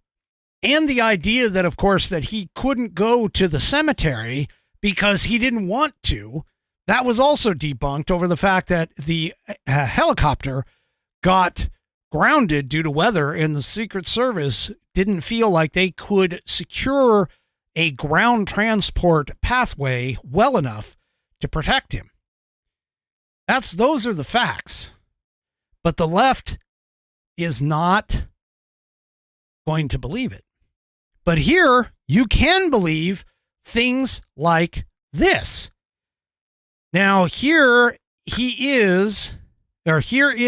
And the idea that, of course, that he couldn't go to the cemetery because he didn't want to, that was also debunked over the fact that the helicopter got grounded due to weather and the Secret Service didn't feel like they could secure a ground transport pathway well enough to protect him. Those are the facts. But the left is not going to believe it. But here you can believe things like this. Now here is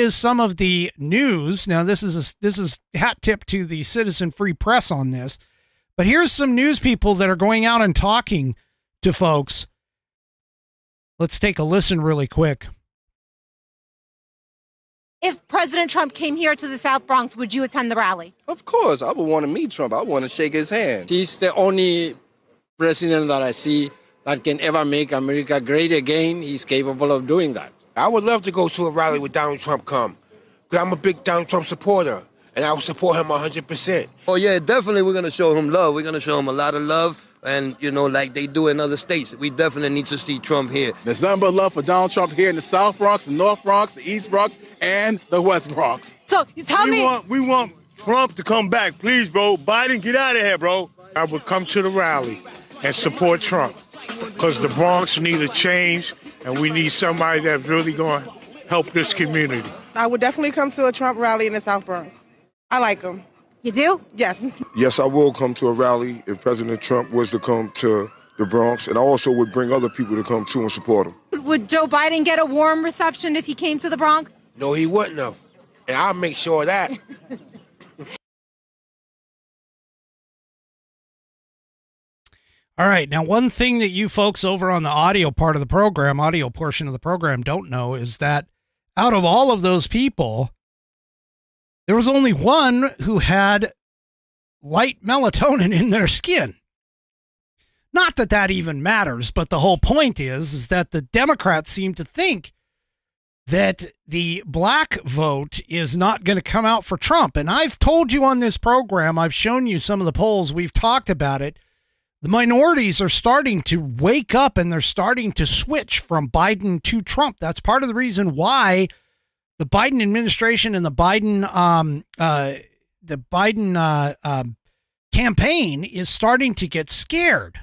some of the news. Now this is hat tip to the Citizen Free Press on this. But here's some news people that are going out and talking to folks. Let's take a listen really quick. If President Trump came here to the South Bronx, would you attend the rally? Of course. I would want to meet Trump. I want to shake his hand. He's the only president that I see that can ever make America great again. He's capable of doing that. I would love to go to a rally with Donald Trump come, because I'm a big Donald Trump supporter, and I will support him 100%. Oh, yeah, definitely we're going to show him love. We're going to show him a lot of love, and, like they do in other states. We definitely need to see Trump here. There's nothing but love for Donald Trump here in the South Bronx, the North Bronx, the East Bronx, and the West Bronx. So you tell me... We want Trump to come back. Please, bro. Biden, get out of here, bro. I would come to the rally and support Trump, because the Bronx need a change, and we need somebody that's really going to help this community. I would definitely come to a Trump rally in the South Bronx. I like him. You do? Yes. Yes, I will come to a rally if President Trump was to come to the Bronx, and I also would bring other people to come too and support him. Would Joe Biden get a warm reception if he came to the Bronx? No, he wouldn't have, and I'll make sure of that. All right. Now, one thing that you folks over on the audio portion of the program don't know is that out of all of those people, there was only one who had light melatonin in their skin. Not that that even matters, but the whole point is that the Democrats seem to think that the black vote is not going to come out for Trump. And I've told you on this program, I've shown you some of the polls, we've talked about it. The minorities are starting to wake up and they're starting to switch from Biden to Trump. That's part of the reason why the Biden administration and the Biden campaign is starting to get scared.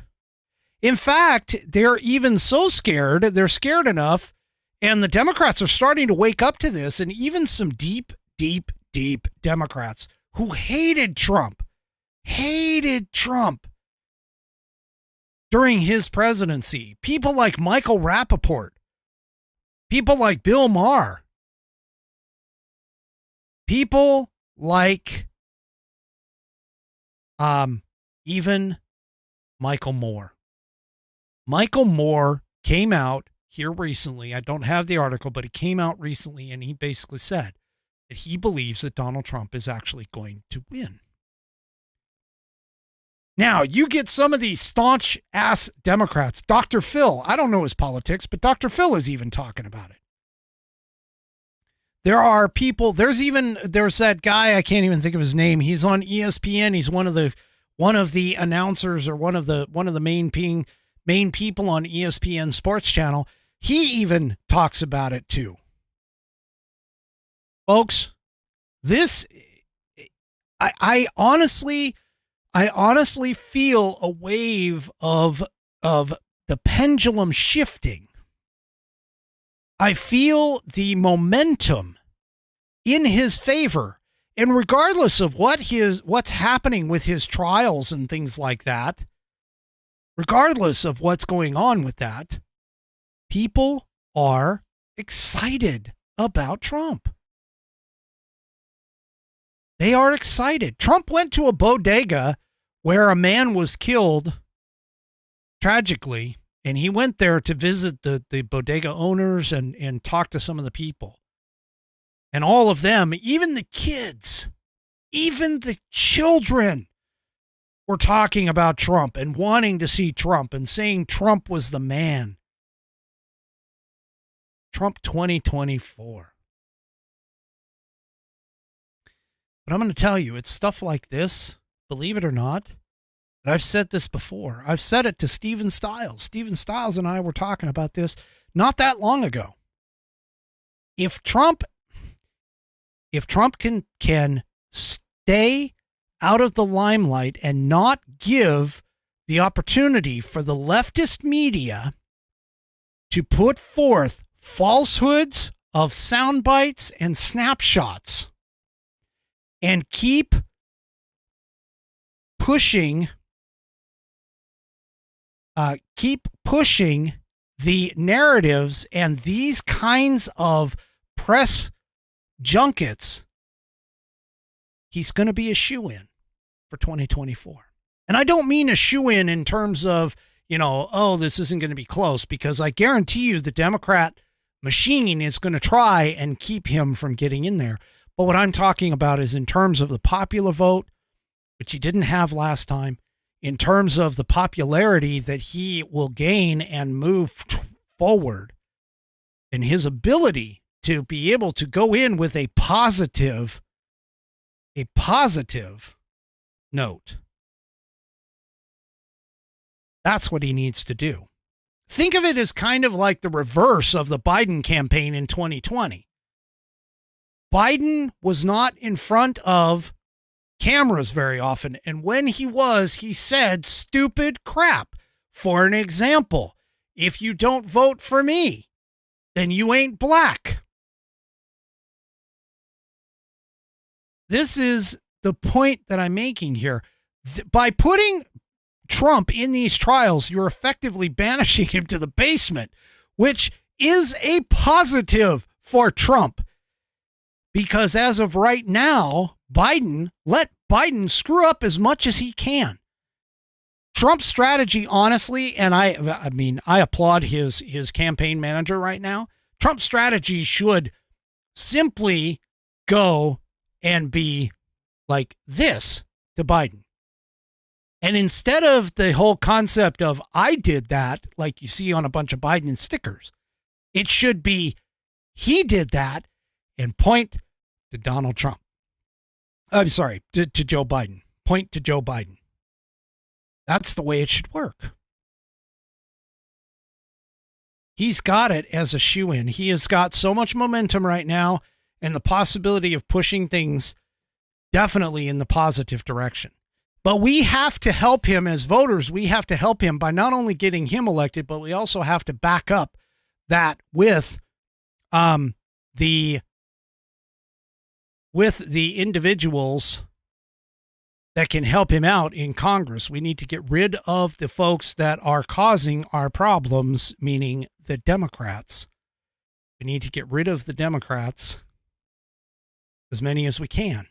In fact, they're even so scared, they're scared enough, and the Democrats are starting to wake up to this, and even some deep Democrats who hated Trump during his presidency. People like Michael Rappaport, people like Bill Maher, people like even Michael Moore. Michael Moore came out here recently. I don't have the article, but it came out recently, and he basically said that he believes that Donald Trump is actually going to win. Now, you get some of these staunch-ass Democrats. Dr. Phil, I don't know his politics, but Dr. Phil is even talking about it. There are people, there's that guy, I can't even think of his name. He's on ESPN. He's one of the announcers or one of the main people on ESPN Sports Channel. He even talks about it too. Folks, I honestly feel a wave of the pendulum shifting. I feel the momentum in his favor. And regardless of what's happening with his trials and things like that, regardless of what's going on with that, people are excited about Trump. They are excited. Trump went to a bodega where a man was killed tragically, and he went there to visit the bodega owners and talk to some of the people. And all of them, even the kids, even the children, were talking about Trump and wanting to see Trump and saying Trump was the man. Trump 2024. But I'm going to tell you, it's stuff like this, believe it or not. And I've said this before. I've said it to Stephen Stiles. Stephen Stiles and I were talking about this not that long ago. If Trump can stay out of the limelight and not give the opportunity for the leftist media to put forth falsehoods of sound bites and snapshots and keep pushing the narratives and these kinds of press junkets, he's going to be a shoo-in for 2024. And I don't mean a shoo-in in terms of, this isn't going to be close, because I guarantee you the Democrat machine is going to try and keep him from getting in there. But what I'm talking about is in terms of the popular vote, which he didn't have last time, in terms of the popularity that he will gain and move forward, and his ability to be able to go in with a positive note. That's what he needs to do. Think of it as kind of like the reverse of the Biden campaign in 2020. Biden was not in front of cameras very often, and when he was, he said stupid crap. For an example, if you don't vote for me, then you ain't black. This is the point that I'm making here. By putting Trump in these trials, you're effectively banishing him to the basement, which is a positive for Trump. Because as of right now, let Biden screw up as much as he can. Trump's strategy, honestly, and I applaud his campaign manager right now. Trump's strategy should simply go and be like this to Biden. And instead of the whole concept of I did that, like you see on a bunch of Biden stickers, it should be he did that and point to Donald Trump. I'm sorry, to Joe Biden. Point to Joe Biden. That's the way it should work. He's got it as a shoo-in. He has got so much momentum right now and the possibility of pushing things definitely in the positive direction. But we have to help him as voters. We have to help him by not only getting him elected, but we also have to back up that with the individuals that can help him out in Congress. We need to get rid of the folks that are causing our problems, meaning the Democrats. We need to get rid of the Democrats, as many as we can.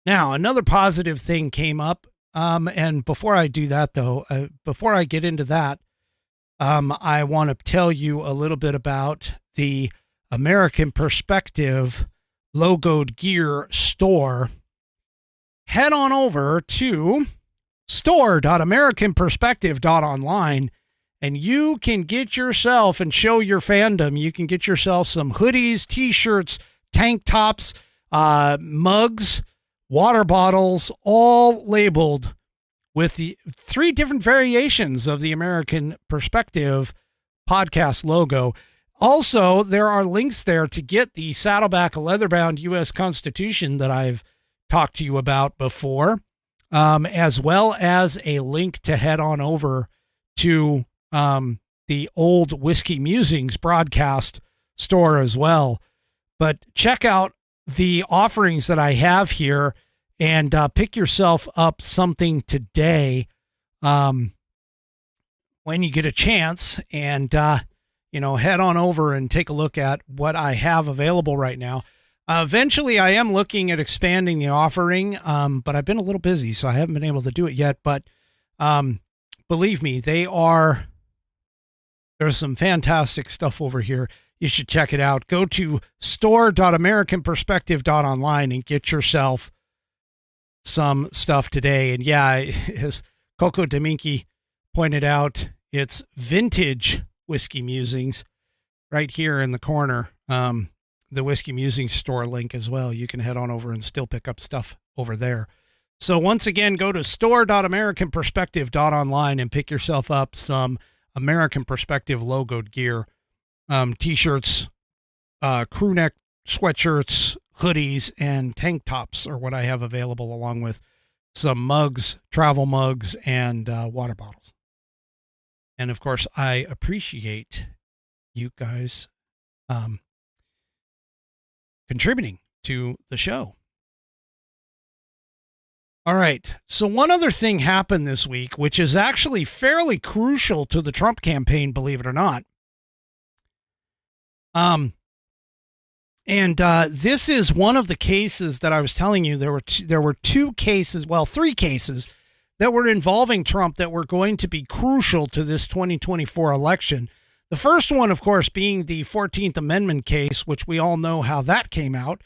Now, another positive thing came up, and before I do that, though, before I get into that, I want to tell you a little bit about the American Perspective logoed gear store. Head on over to store.americanperspective.online, and you can get yourself and show your fandom. You can get yourself some hoodies, t-shirts, tank tops, mugs, water bottles, all labeled with the 3 different variations of the American Perspective podcast logo. Also, there are links there to get the Saddleback leather-bound U.S. Constitution that I've talked to you about before, as well as a link to head on over to the Old Whiskey Musings broadcast store as well. But check out the offerings that I have here and pick yourself up something today when you get a chance, and head on over and take a look at what I have available right now. Eventually, I am looking at expanding the offering, but I've been a little busy, so I haven't been able to do it yet. But believe me, there's some fantastic stuff over here. you should check it out. Go to store.americanperspective.online and get yourself some stuff today. And yeah, as Coco Dominki pointed out, it's vintage Whiskey Musings right here in the corner. The Whiskey Musings store link as well. You can head on over and still pick up stuff over there. So once again, go to store.americanperspective.online and pick yourself up some American Perspective logoed gear, t-shirts, crew neck sweatshirts, hoodies, and tank tops are what I have available, along with some mugs, travel mugs, and water bottles. And of course, I appreciate you guys contributing to the show. All right. So one other thing happened this week, which is actually fairly crucial to the Trump campaign, believe it or not. This is one of the cases that I was telling you there were three cases that were involving Trump that were going to be crucial to this 2024 election. The first one, of course, being the 14th Amendment case, which we all know how that came out,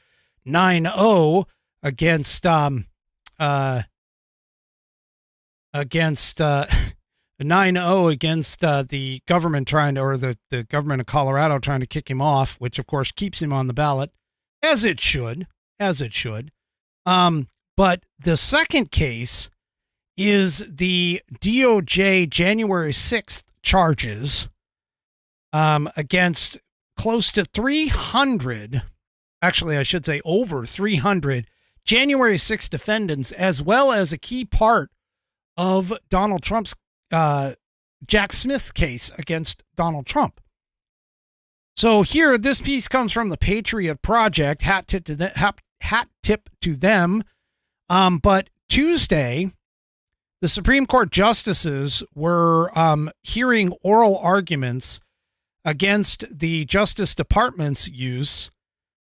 9-0 against 9-0 against the government the government of Colorado trying to kick him off, which of course keeps him on the ballot, as it should. But the second case is the DOJ January 6th charges against close to 300, actually I should say over 300 January 6th defendants, as well as a key part of Donald Trump's Jack Smith case against Donald Trump. So here, this piece comes from the Patriot Project. Hat tip to them. But Tuesday, the Supreme Court justices were hearing oral arguments against the Justice Department's use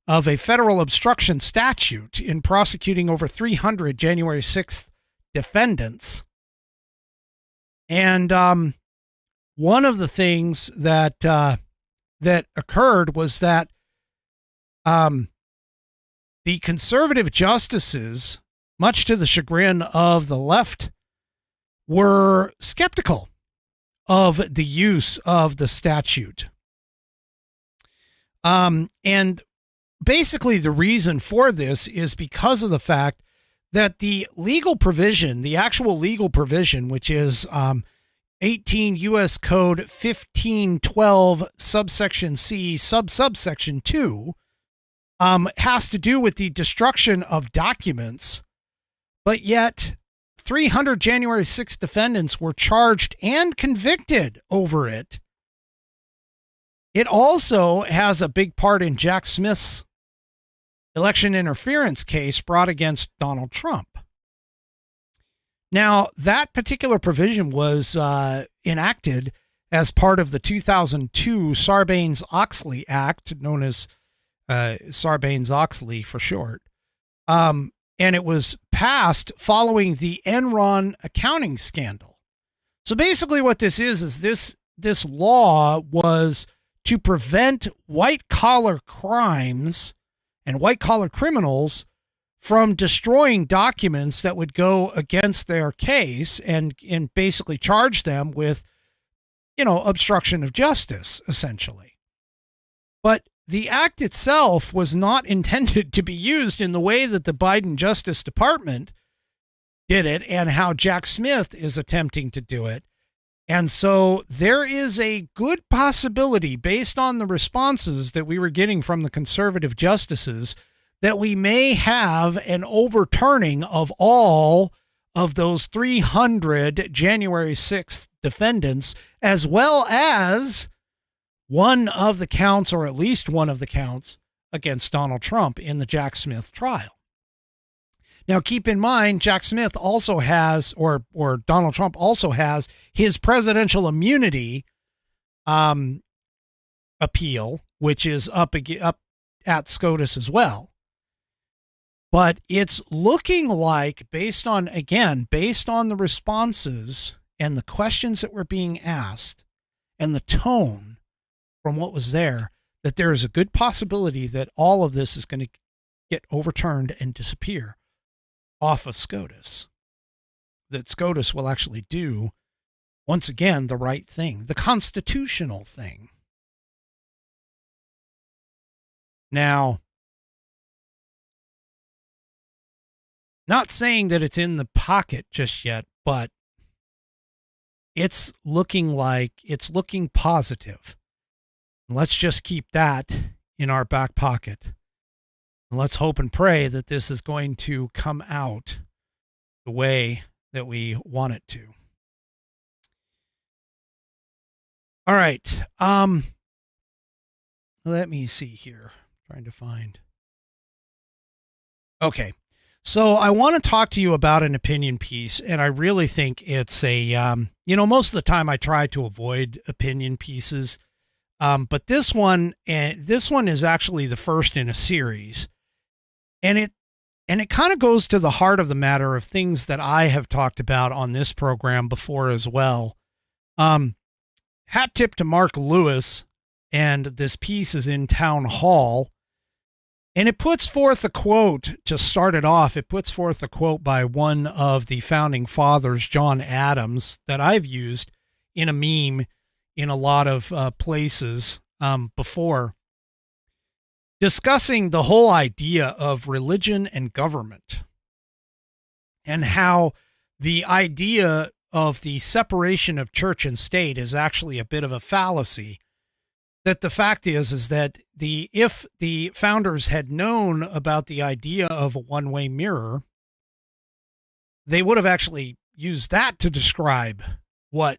of a federal obstruction statute in prosecuting over 300 January 6th defendants. And one of the things that occurred was that the conservative justices, much to the chagrin of the left, were skeptical of the use of the statute. And basically the reason for this is because of the fact that the legal provision, the actual legal provision, which is 18 U.S. Code 1512 subsection C subsection 2, has to do with the destruction of documents, but yet 300 January 6th defendants were charged and convicted over it. It also has a big part in Jack Smith's election interference case brought against Donald Trump. Now, that particular provision was enacted as part of the 2002 Sarbanes-Oxley Act, known as Sarbanes-Oxley for short. And it was passed following the Enron accounting scandal. So basically what this is this law was to prevent white-collar crimes and white-collar criminals from destroying documents that would go against their case and basically charge them with, obstruction of justice, essentially. But the act itself was not intended to be used in the way that the Biden Justice Department did it and how Jack Smith is attempting to do it. And so there is a good possibility, based on the responses that we were getting from the conservative justices, that we may have an overturning of all of those 300 January 6th defendants, as well as one of the counts, or at least one of the counts, against Donald Trump in the Jack Smith trial. Now, keep in mind, Jack Smith also has, or Donald Trump also has, his presidential immunity appeal, which is up at SCOTUS as well. But it's looking like, based on the responses and the questions that were being asked and the tone from what was there, that there is a good possibility that all of this is going to get overturned and disappear off of SCOTUS. That SCOTUS will actually do, once again, the right thing, the constitutional thing. Now, not saying that it's in the pocket just yet, but it's looking positive. Let's just keep that in our back pocket. And let's hope and pray that this is going to come out the way that we want it to. All right. Let me see here. Trying to find. Okay. So I want to talk to you about an opinion piece, and I really think it's a, most of the time I try to avoid opinion pieces, but this one is actually the first in a series, and it kind of goes to the heart of the matter of things that I have talked about on this program before as well. Hat tip to Mark Lewis, and this piece is in Town Hall. And it puts forth a quote to start it off. It puts forth a quote by one of the founding fathers, John Adams, that I've used in a meme in a lot of places before, discussing the whole idea of religion and government and how the idea of the separation of church and state is actually a bit of a fallacy. That the fact is that if the founders had known about the idea of a one-way mirror, they would have actually used that to describe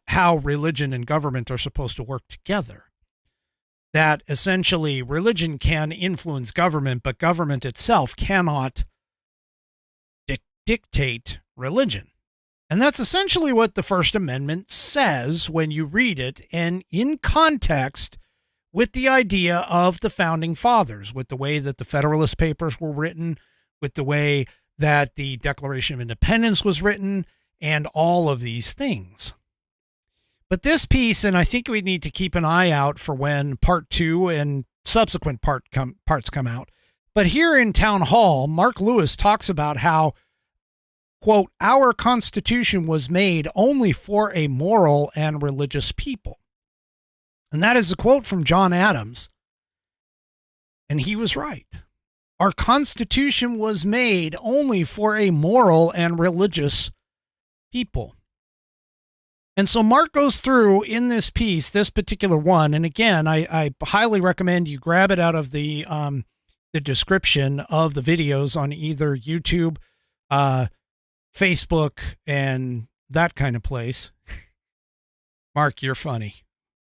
how religion and government are supposed to work together. That essentially religion can influence government, but government itself cannot dictate religion. And that's essentially what the First Amendment says when you read it, and in context with the idea of the founding fathers, with the way that the Federalist Papers were written, with the way that the Declaration of Independence was written, and all of these things. But this piece, and I think we need to keep an eye out for when part 2 and subsequent parts come out. But here in Town Hall, Mark Lewis talks about how, quote, our Constitution was made only for a moral and religious people. And that is a quote from John Adams. And he was right. Our Constitution was made only for a moral and religious people. And so Mark goes through in this piece, this particular one. And again, I highly recommend you grab it out of the description of the videos on either YouTube, Facebook, and that kind of place. Mark, you're funny.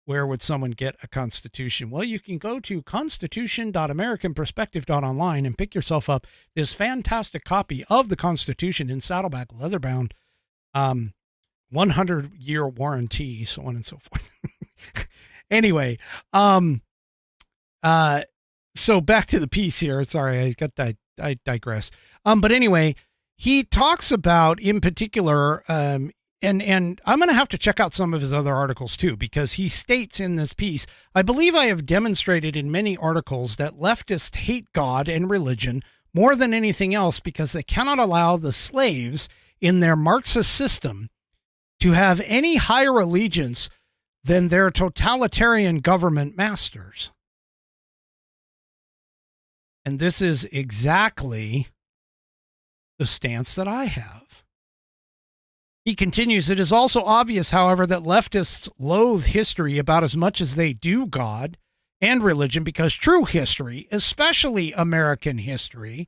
Where would someone get a Constitution? Well, you can go to constitution.americanperspective.online and pick yourself up this fantastic copy of the Constitution in Saddleback, leather-bound, 100-year warranty, so on and so forth. Anyway, so back to the piece here. Sorry, I digress. But anyway, he talks about, in particular, and I'm going to have to check out some of his other articles too, because he states in this piece, I believe I have demonstrated in many articles that leftists hate God and religion more than anything else because they cannot allow the slaves in their Marxist system to have any higher allegiance than their totalitarian government masters. And this is exactly the stance that I have. He continues, it is also obvious, however, that leftists loathe history about as much as they do God and religion, because true history, especially American history,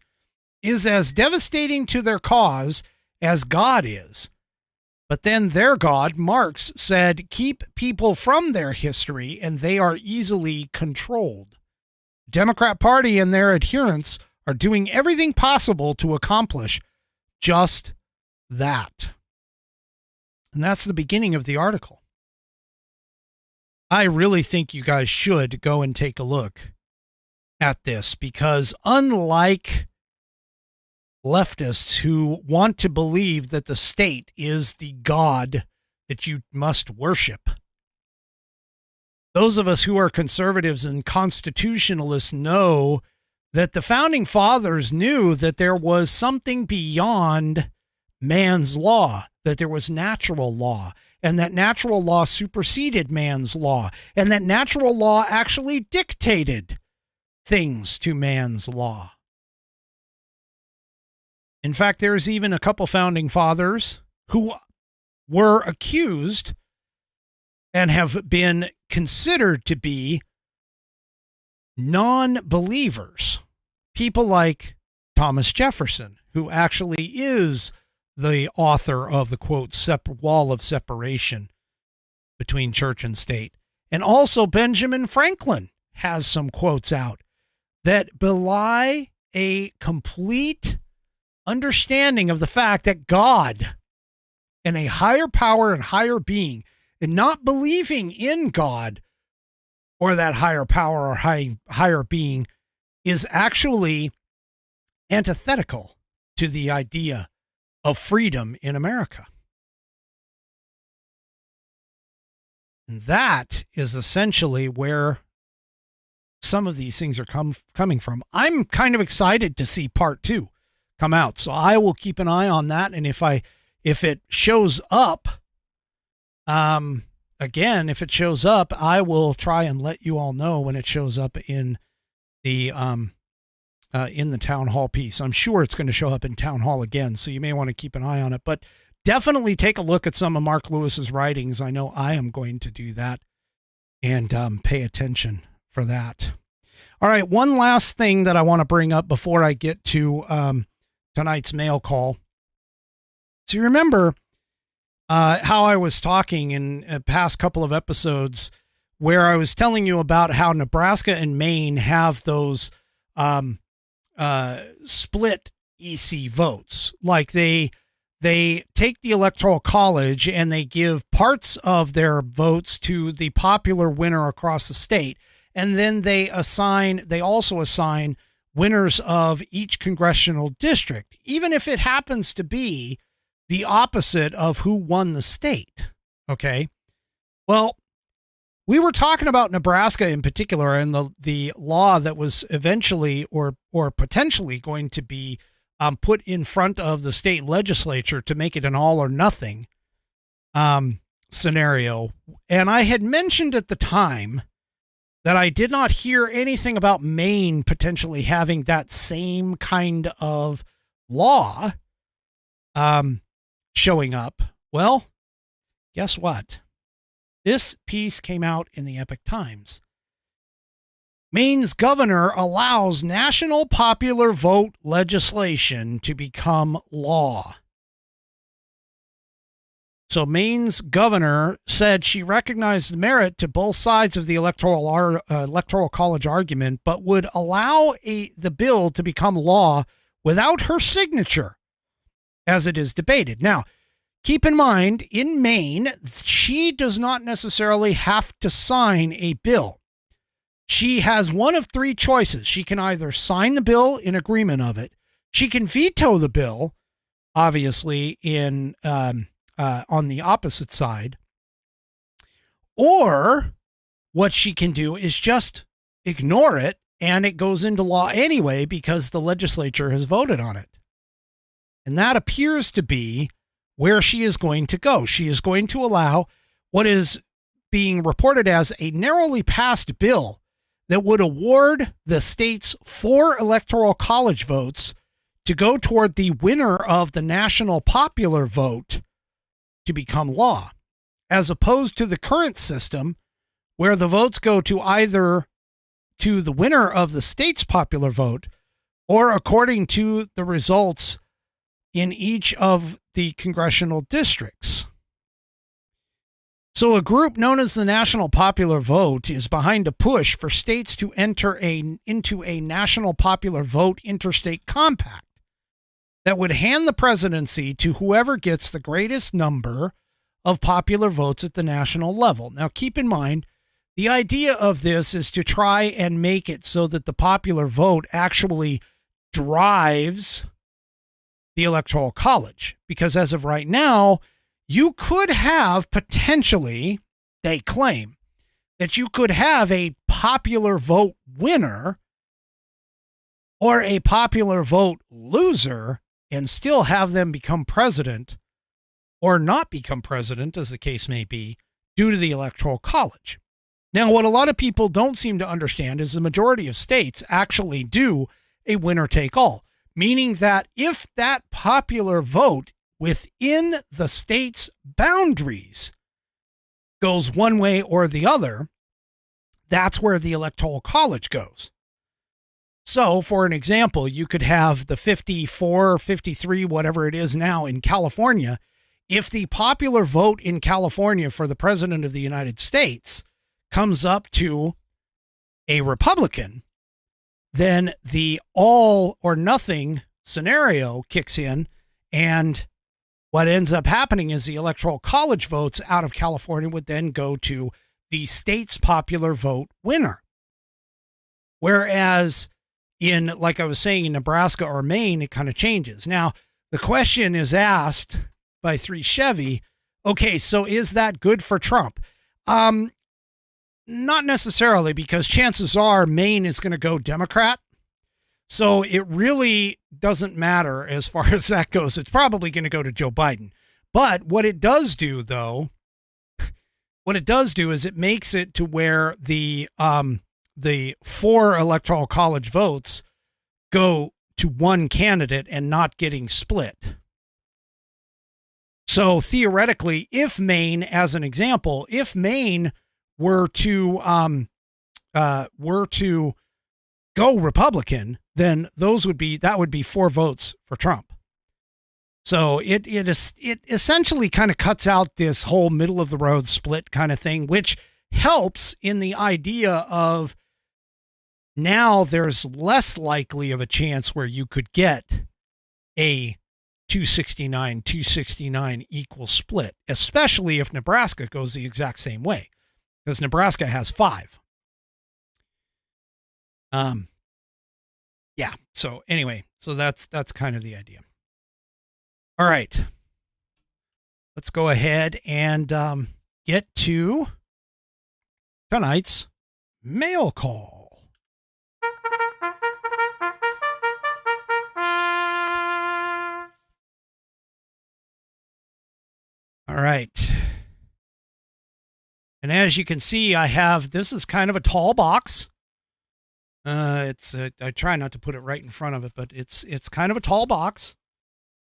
is as devastating to their cause as God is. But then their God, Marx, said, keep people from their history and they are easily controlled. The Democrat Party and their adherents are doing everything possible to accomplish just that. And that's the beginning of the article. I really think you guys should go and take a look at this, because unlike leftists who want to believe that the state is the God that you must worship, those of us who are conservatives and constitutionalists know that the founding fathers knew that there was something beyond man's law, that there was natural law, and that natural law superseded man's law, and that natural law actually dictated things to man's law. In fact, there's even a couple founding fathers who were accused and have been considered to be non-believers. People like Thomas Jefferson, who actually is the author of the, quote, wall of separation between church and state. And also Benjamin Franklin has some quotes out that belie a complete understanding of the fact that God and a higher power and higher being, and not believing in God or that higher power or higher being, is actually antithetical to the idea of freedom in America. And that is essentially where some of these things are coming from. I'm kind of excited to see part 2 come out, so I will keep an eye on that. And if it shows up, again, if it shows up, I will try and let you all know when it shows up in the town hall piece. I'm sure it's going to show up in town hall again, so you may want to keep an eye on it. But definitely take a look at some of Mark Lewis's writings. I know I am going to do that and pay attention for that. All right, one last thing that I want to bring up before I get to tonight's mail call. So you remember how I was talking in a past couple of episodes where I was telling you about how Nebraska and Maine have those split EC votes. Like they take the Electoral College and they give parts of their votes to the popular winner across the state. And then they also assign winners of each congressional district, even if it happens to be the opposite of who won the state. Okay. Well, we were talking about Nebraska in particular and the law that was eventually or potentially going to be put in front of the state legislature to make it an all or nothing scenario. And I had mentioned at the time that I did not hear anything about Maine potentially having that same kind of law showing up. Well, guess what? This piece came out in the Epoch Times. Maine's governor allows national popular vote legislation to become law. So Maine's governor said she recognized the merit to both sides of the electoral college argument, but would allow the bill to become law without her signature as it is debated. Now, keep in mind, in Maine, she does not necessarily have to sign a bill. She has one of three choices. She can either sign the bill in agreement of it. She can veto the bill, obviously, on the opposite side. Or what she can do is just ignore it and it goes into law anyway because the legislature has voted on it. And that appears to be where she is going to go. She is going to allow what is being reported as a narrowly passed bill that would award the state's 4 electoral college votes to go toward the winner of the national popular vote to become law, as opposed to the current system where the votes go to either to the winner of the state's popular vote or according to the results in each of the congressional districts. So a group known as the National Popular Vote is behind a push for states to enter into a National Popular Vote interstate compact that would hand the presidency to whoever gets the greatest number of popular votes at the national level. Now, keep in mind, the idea of this is to try and make it so that the popular vote actually drives the Electoral College. Because as of right now, you could have potentially, they claim, that you could have a popular vote winner or a popular vote loser and still have them become president or not become president, as the case may be, due to the Electoral College. Now, what a lot of people don't seem to understand is the majority of states actually do a winner take all, meaning that if that popular vote within the state's boundaries goes one way or the other, that's where the Electoral College goes. So, for an example, you could have the 54, 53, whatever it is now in California. If the popular vote in California for the president of the United States comes up to a Republican, then the all or nothing scenario kicks in, and what ends up happening is the Electoral College votes out of California would then go to the state's popular vote winner. Whereas in, like I was saying, in Nebraska or Maine, it kind of changes. Now, the question is asked by 3 Chevy, okay, so is that good for Trump? Not necessarily, because chances are Maine is going to go Democrat. So it really doesn't matter as far as that goes. It's probably going to go to Joe Biden. But what it does do, though, is it makes it to where the 4 Electoral College votes go to one candidate and not getting split. So theoretically, if Maine, as an example, if Maine were to go Republican, then that would be 4 votes for Trump. So it essentially kind of cuts out this whole middle of the road split kind of thing, which helps in the idea of now there's less likely of a chance where you could get a 269 equal split, especially if Nebraska goes the exact same way, because Nebraska has 5. Yeah. So anyway, so that's kind of the idea. All right. Let's go ahead and get to tonight's mail call. All right. And as you can see, this is kind of a tall box. I try not to put it right in front of it, but it's kind of a tall box.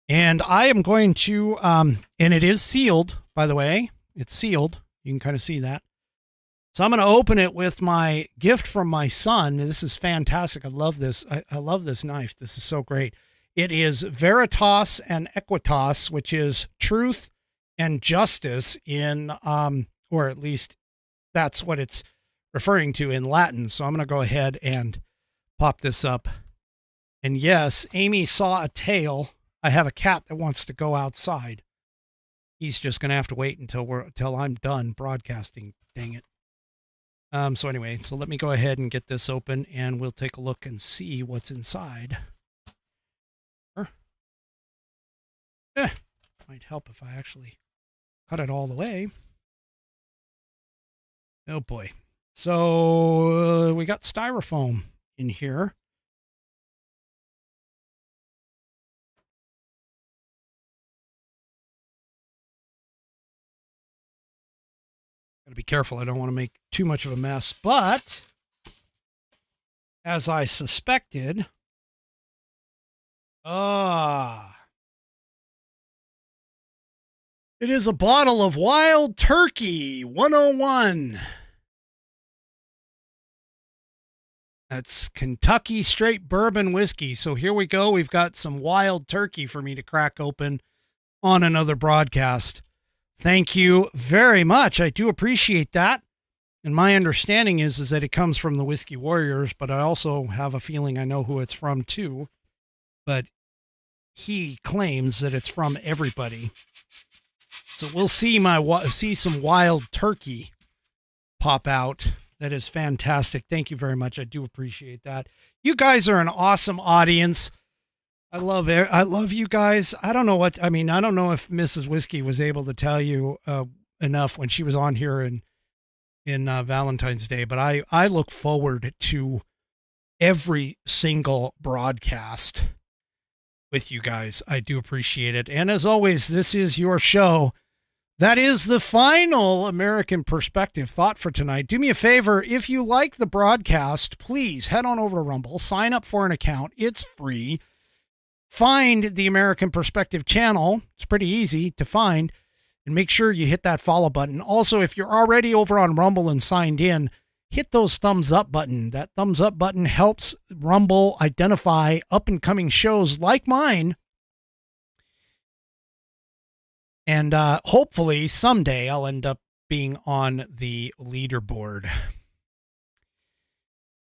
And I am going to, and it is sealed, by the way. It's sealed. You can kind of see that. So I'm going to open it with my gift from my son. This is fantastic. I love this. I love this knife. This is so great. It is Veritas and Equitas, which is truth and justice in, or at least that's what it's referring to in Latin. So I'm going to go ahead and pop this up. And yes, Amy saw a tail. I have a cat that wants to go outside. He's just going to have to wait until I'm done broadcasting. Dang it. So anyway, so let me go ahead and get this open and we'll take a look and see what's inside. Might help if I actually cut it all the way. Oh boy. So we got styrofoam in here. Gotta be careful. I don't want to make too much of a mess, but as I suspected, it is a bottle of Wild Turkey 101. That's Kentucky straight bourbon whiskey. So here we go. We've got some Wild Turkey for me to crack open on another broadcast. Thank you very much. I do appreciate that. And my understanding is that it comes from the Whiskey Warriors, but I also have a feeling I know who it's from too. But he claims that it's from everybody. So we'll see some Wild Turkey pop out. That is fantastic. Thank you very much. I do appreciate that. You guys are an awesome audience. I love you guys. I don't know if Mrs. Whiskey was able to tell you enough when she was on here and in Valentine's Day, but I look forward to every single broadcast with you guys. I do appreciate it. And as always, this is your show. That is the final American Perspective thought for tonight. Do me a favor. If you like the broadcast, please head on over to Rumble, sign up for an account. It's free. Find the American Perspective channel. It's pretty easy to find. And make sure you hit that follow button. Also, if you're already over on Rumble and signed in, hit those thumbs up button. That thumbs up button helps Rumble identify up and coming shows like mine. And hopefully someday I'll end up being on the leaderboard.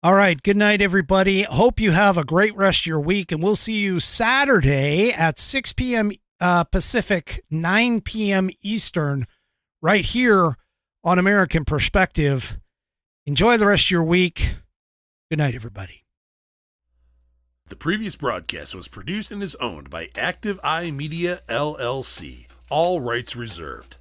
All right. Good night, everybody. Hope you have a great rest of your week. And we'll see you Saturday at 6 p.m. Pacific, 9 p.m. Eastern, right here on American Perspective. Enjoy the rest of your week. Good night, everybody. The previous broadcast was produced and is owned by Active Eye Media LLC. All rights reserved.